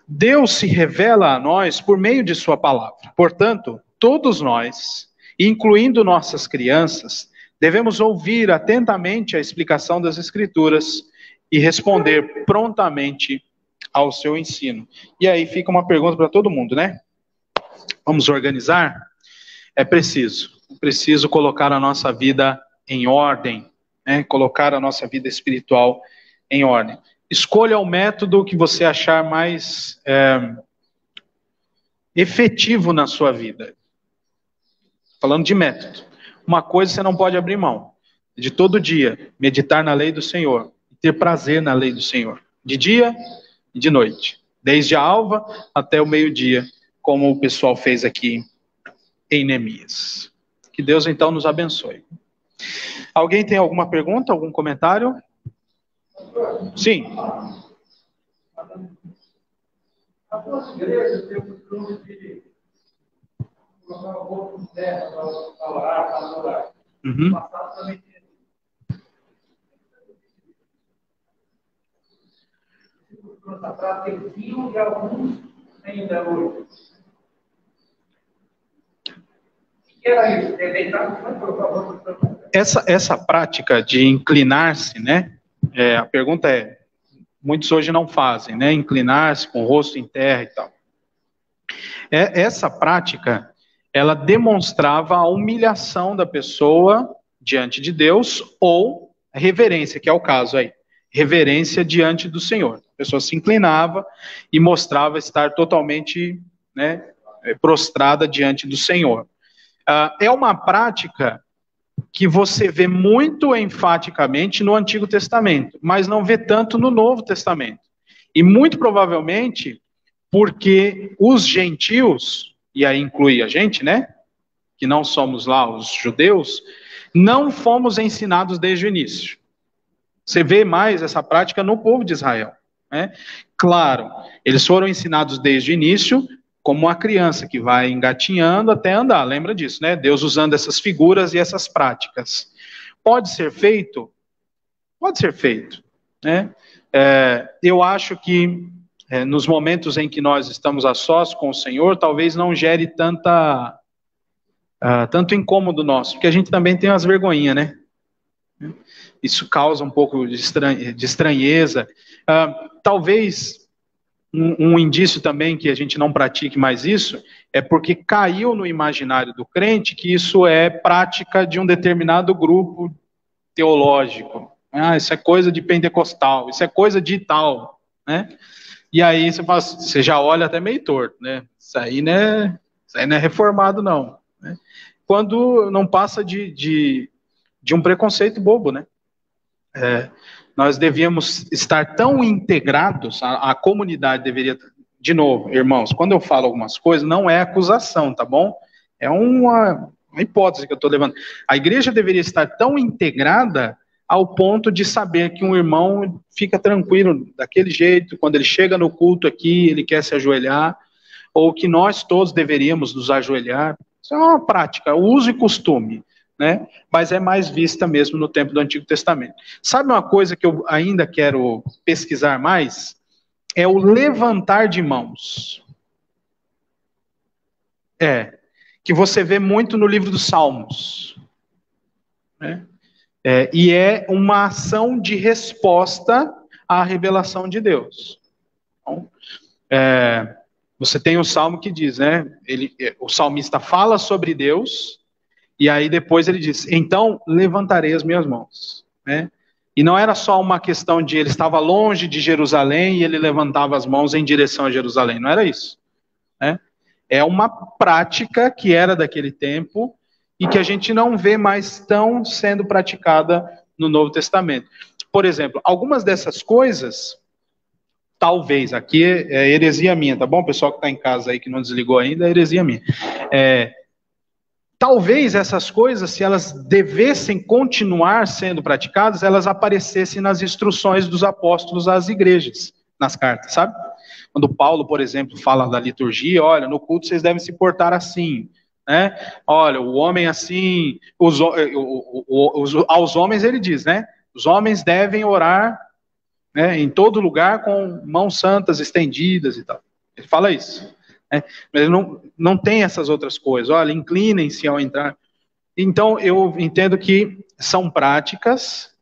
Deus se revela a nós por meio de sua palavra. Portanto, todos nós, incluindo nossas crianças, Devemos ouvir atentamente a explicação das Escrituras e responder prontamente ao seu ensino. E aí fica uma pergunta para todo mundo, né? Vamos organizar? É preciso colocar a nossa vida em ordem, né? Colocar a nossa vida espiritual em ordem. Escolha o método que você achar mais efetivo na sua vida. Falando de método. Uma coisa você não pode abrir mão. De todo dia, meditar na lei do Senhor. Ter prazer na lei do Senhor. De dia e de noite. Desde a alva até o meio-dia, como o pessoal fez aqui em Neemias. Que Deus então nos abençoe. Alguém tem alguma pergunta, algum comentário? Sim. As duas igrejas têm o costume de colocar o corpo em terra para orar, para adorar. Uhum. No passado também tinha. Esse costume, essa prática existiam e alguns ainda hoje. O que era isso? Deitar, por favor. Essa prática de inclinar-se, né? A pergunta é, muitos hoje não fazem, né? Inclinar-se com o rosto em terra e tal. Essa prática, ela demonstrava a humilhação da pessoa diante de Deus ou a reverência, que é o caso aí. Reverência diante do Senhor. A pessoa se inclinava e mostrava estar totalmente, né, prostrada diante do Senhor. É uma prática que você vê muito enfaticamente no Antigo Testamento, mas não vê tanto no Novo Testamento. E muito provavelmente porque os gentios, e aí inclui a gente, né, que não somos lá os judeus, não fomos ensinados desde o início. Você vê mais essa prática no povo de Israel, né? Claro, eles foram ensinados desde o início, como uma criança que vai engatinhando até andar, lembra disso, né? Deus usando essas figuras e essas práticas. Pode ser feito? Pode ser feito, né? Eu acho que nos momentos em que nós estamos a sós com o Senhor, talvez não gere tanto incômodo nosso, porque a gente também tem umas vergonhinhas, né? Isso causa um pouco de estranheza. Talvez um indício também que a gente não pratique mais isso é porque caiu no imaginário do crente que isso é prática de um determinado grupo teológico. Isso é coisa de pentecostal, isso é coisa de tal, né? E aí você já olha até meio torto, né? Isso aí não é reformado, não. Né? Quando não passa de um preconceito bobo, né? Nós devíamos estar tão integrados, a comunidade deveria, de novo, irmãos, quando eu falo algumas coisas, não é acusação, tá bom? É uma hipótese que eu estou levando. A igreja deveria estar tão integrada ao ponto de saber que um irmão fica tranquilo daquele jeito, quando ele chega no culto aqui, ele quer se ajoelhar, ou que nós todos deveríamos nos ajoelhar. Isso é uma prática, uso e costume, né? Mas é mais vista mesmo no tempo do Antigo Testamento. Sabe uma coisa que eu ainda quero pesquisar mais? É o levantar de mãos. Que você vê muito no livro dos Salmos. Né? E é uma ação de resposta à revelação de Deus. Então, você tem um salmo que diz, né? O salmista fala sobre Deus, e aí depois ele diz, então levantarei as minhas mãos. Né? E não era só uma questão de ele estava longe de Jerusalém e ele levantava as mãos em direção a Jerusalém, não era isso. Né? É uma prática que era daquele tempo e que a gente não vê mais tão sendo praticada no Novo Testamento. Por exemplo, algumas dessas coisas, talvez, aqui é heresia minha, tá bom? O pessoal que está em casa aí que não desligou ainda, é heresia minha. Talvez essas coisas, se elas devessem continuar sendo praticadas, elas aparecessem nas instruções dos apóstolos às igrejas, nas cartas, sabe? Quando Paulo, por exemplo, fala da liturgia, olha, no culto vocês devem se portar assim, né? Olha, o homem assim, aos homens ele diz, né? Os homens devem orar, né, em todo lugar com mãos santas estendidas e tal. Ele fala isso. Mas ele não tem essas outras coisas. Olha, inclinem-se ao entrar. Então, eu entendo que são práticas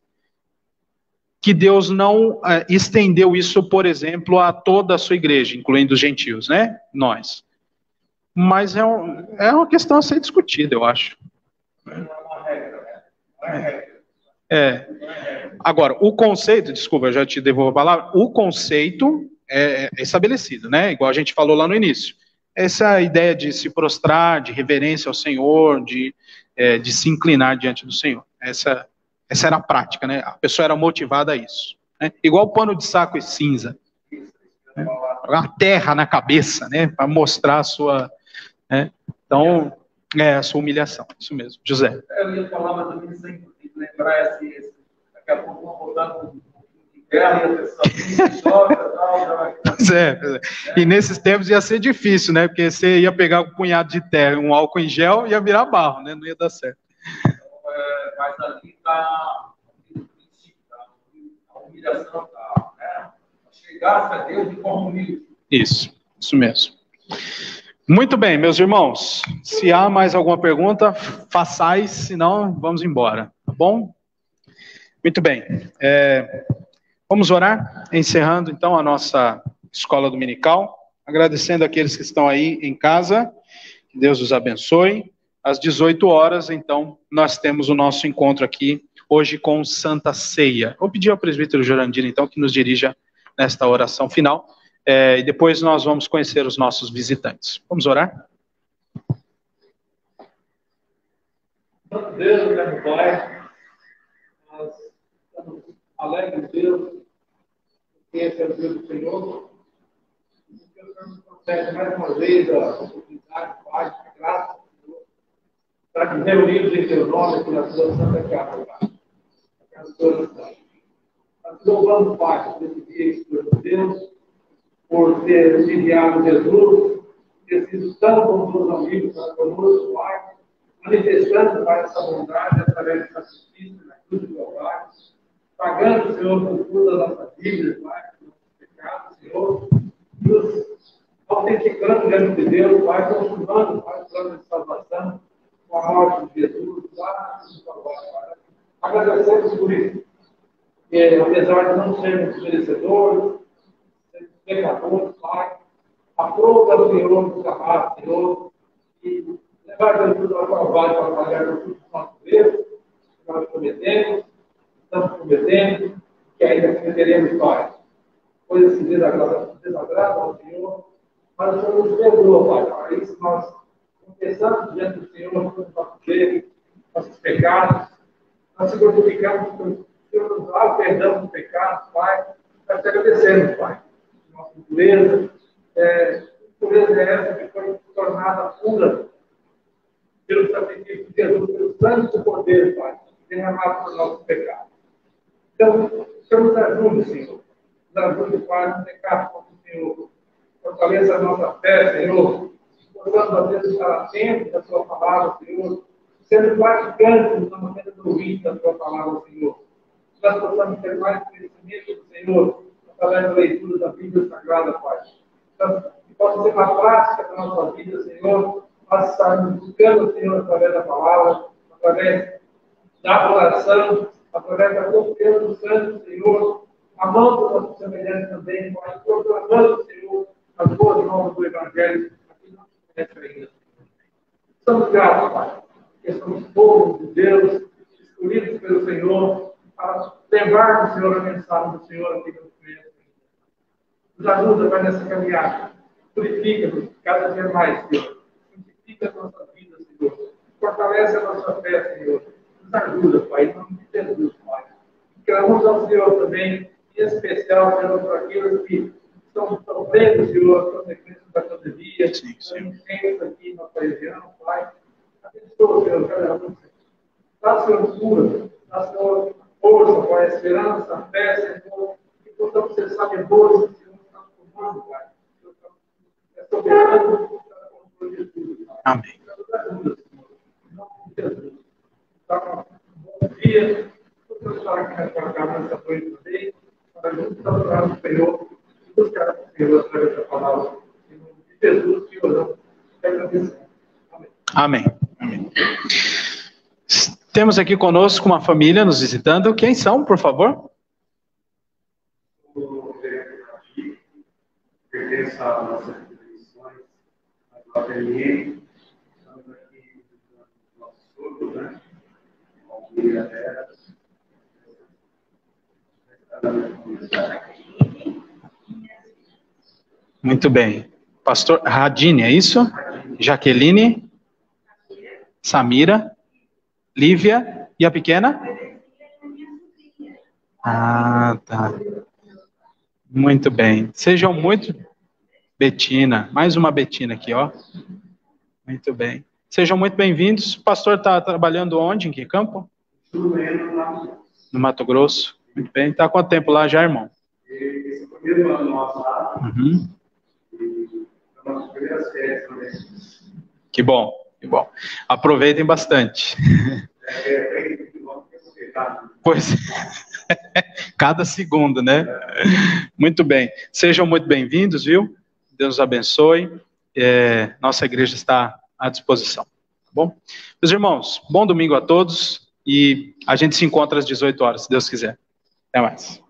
que Deus não estendeu isso, por exemplo, a toda a sua igreja, incluindo os gentios, né? Nós. Mas é uma questão a ser discutida, eu acho. Agora, o conceito, desculpa, eu já te devolvo a palavra, o conceito é estabelecido, né? Igual a gente falou lá no início. Essa ideia de se prostrar, de reverência ao Senhor, de se inclinar diante do Senhor. Essa era a prática, né? A pessoa era motivada a isso. Né? Igual pano de saco e cinza. Né? Uma terra na cabeça, né? Para mostrar a sua... Né? Então, a sua humilhação. Isso mesmo. José. Eu ia falar, mas também sempre lembrar daqui a pouco vão voltar com guerra e a pessoa joga e tal. Pois é. E nesses tempos ia ser difícil, né? Porque você ia pegar um punhado de terra, um álcool em gel, ia virar barro, né? Não ia dar certo. Mas ali está a humilhação, né? Chegar a Deus de forma humilde. Isso mesmo. Muito bem, meus irmãos. Se há mais alguma pergunta, façais, senão vamos embora, tá bom? Muito bem. Vamos orar, encerrando então a nossa escola dominical, agradecendo aqueles que estão aí em casa, que Deus os abençoe. Às 18 horas, então, nós temos o nosso encontro aqui, hoje com Santa Ceia. Vou pedir ao presbítero Jurandir, então, que nos dirija nesta oração final, e depois nós vamos conhecer os nossos visitantes. Vamos orar? Deus, grande Pai, nós estamos alegres, Deus, porque esse é o Deus do Senhor, e que o Senhor nos concede mais uma vez a oportunidade, Pai, a graça, Senhor, para que reunidos em Teu nome aqui na Sua Santa Casa, Pai, a casa da oração. Nós te louvamos, Pai, por esse dia que Senhor Deus, por ter enviado Jesus, ter sido tão bondoso amigo para conosco, Pai, manifestando, Pai, essa bondade através do sacrifício na cruz do Calvário, pagando, Senhor, por todas as nossas dívidas, Pai, por nossos pecados, Senhor, nos autenticando diante de Deus, Pai, consumando, Pai, o plano de salvação com a morte de Jesus, lá na cruz do Calvário, Pai. Agradecemos por isso, que apesar de não sermos merecedores, sermos pecadores, Pai, aprova o Senhor nos amar, Senhor, e levar Jesus ao Calvário para pagar por todos os nossos erros, que nós cometemos, estamos cometendo, que ainda cometeremos, Pai. Coisas que desagradam ao Senhor, mas o Senhor nos perdoa, Pai. Para isso nós confessamos diante do Senhor todos os nossos erros, nossos pecados, nós se glorificamos por o Senhor nos dá o perdão dos pecados, Pai. Nós te agradecemos, Pai. Nossa pureza, pureza é essa que foi tornada pura pelo sacrifício de Jesus, pelo sangue do poder, Pai, derramado por nossos pecados. Então, o Senhor nos ajude, Senhor. Nos ajude, Pai, a pecar contra o Senhor. Fortaleça a nossa fé, Senhor. Possamos, às vezes, estar atentos da Sua palavra, Senhor. Sendo praticantes, não apenas ouvintes da Sua palavra, Senhor. Nós possamos ter mais conhecimento do Senhor através da leitura da Bíblia Sagrada, Pai. Que possa ser uma prática da nossa vida, Senhor. Nós estarmos buscando o Senhor através da palavra, através da oração, através da confiança do Santo, Senhor, amando os nossos semelhantes também, Pai, proclamando, Senhor, as boas novas do Evangelho, aqui não se conhece ainda. Estamos gratos, Pai, porque somos povo de Deus, escolhidos pelo Senhor, para levarmos, Senhor, a mensagem do Senhor aqui no conhece. Nos ajuda, Pai, nessa caminhada. Purifica-nos cada dia mais, Senhor. Santifica a nossa vida, Senhor. Fortalece a nossa fé, Senhor. Nos ajuda, Pai, em nome de Jesus, Pai. Clamamos ao Senhor também, em especial, Senhor, para aqueles que estão sofrendo, Senhor, as consequências da pandemia, incêndios aqui em nossa região, Pai. Abençoa, Senhor, cada um. Dá, Senhor, cura. Dá, Senhor, força, Pai, esperança, fé, Senhor. Que possamos ser sabedores do Senhor está formando, Pai. É soberano, está no controle de tudo, Pai. Amém. Nos ajuda, Senhor. Em nome de Jesus. Bom dia. Vamos estar aqui na sua casa nessa noite também, para juntos adorar o Senhor e buscar o Senhor através da palavra. Em nome de Jesus, que oramos e agradecemos. Amém. Amém. Amém. Temos aqui conosco uma família nos visitando. Quem são, por favor? Pertence às nossas instituições, a JLM. Estamos aqui com nossos estudos, né? Muito bem. Pastor Radine, é isso? Jaqueline, Samira, Lívia e a pequena? Ah, tá. Muito bem. Sejam muito... Betina, mais uma Betina aqui, ó. Muito bem. Sejam muito bem-vindos. O pastor está trabalhando onde? Em que campo? No Mato Grosso. Muito bem. Está há quanto tempo lá já, irmão? Esse é o primeiro ano nosso lá. Uhum. E é uma das primeiras férias também. Que bom, que bom. Aproveitem bastante. Pois cada segundo, né? Muito bem. Sejam muito bem-vindos, viu? Deus os abençoe. Nossa igreja está à disposição. Tá bom? Meus irmãos, bom domingo a todos e a gente se encontra às 18 horas, se Deus quiser. Até mais.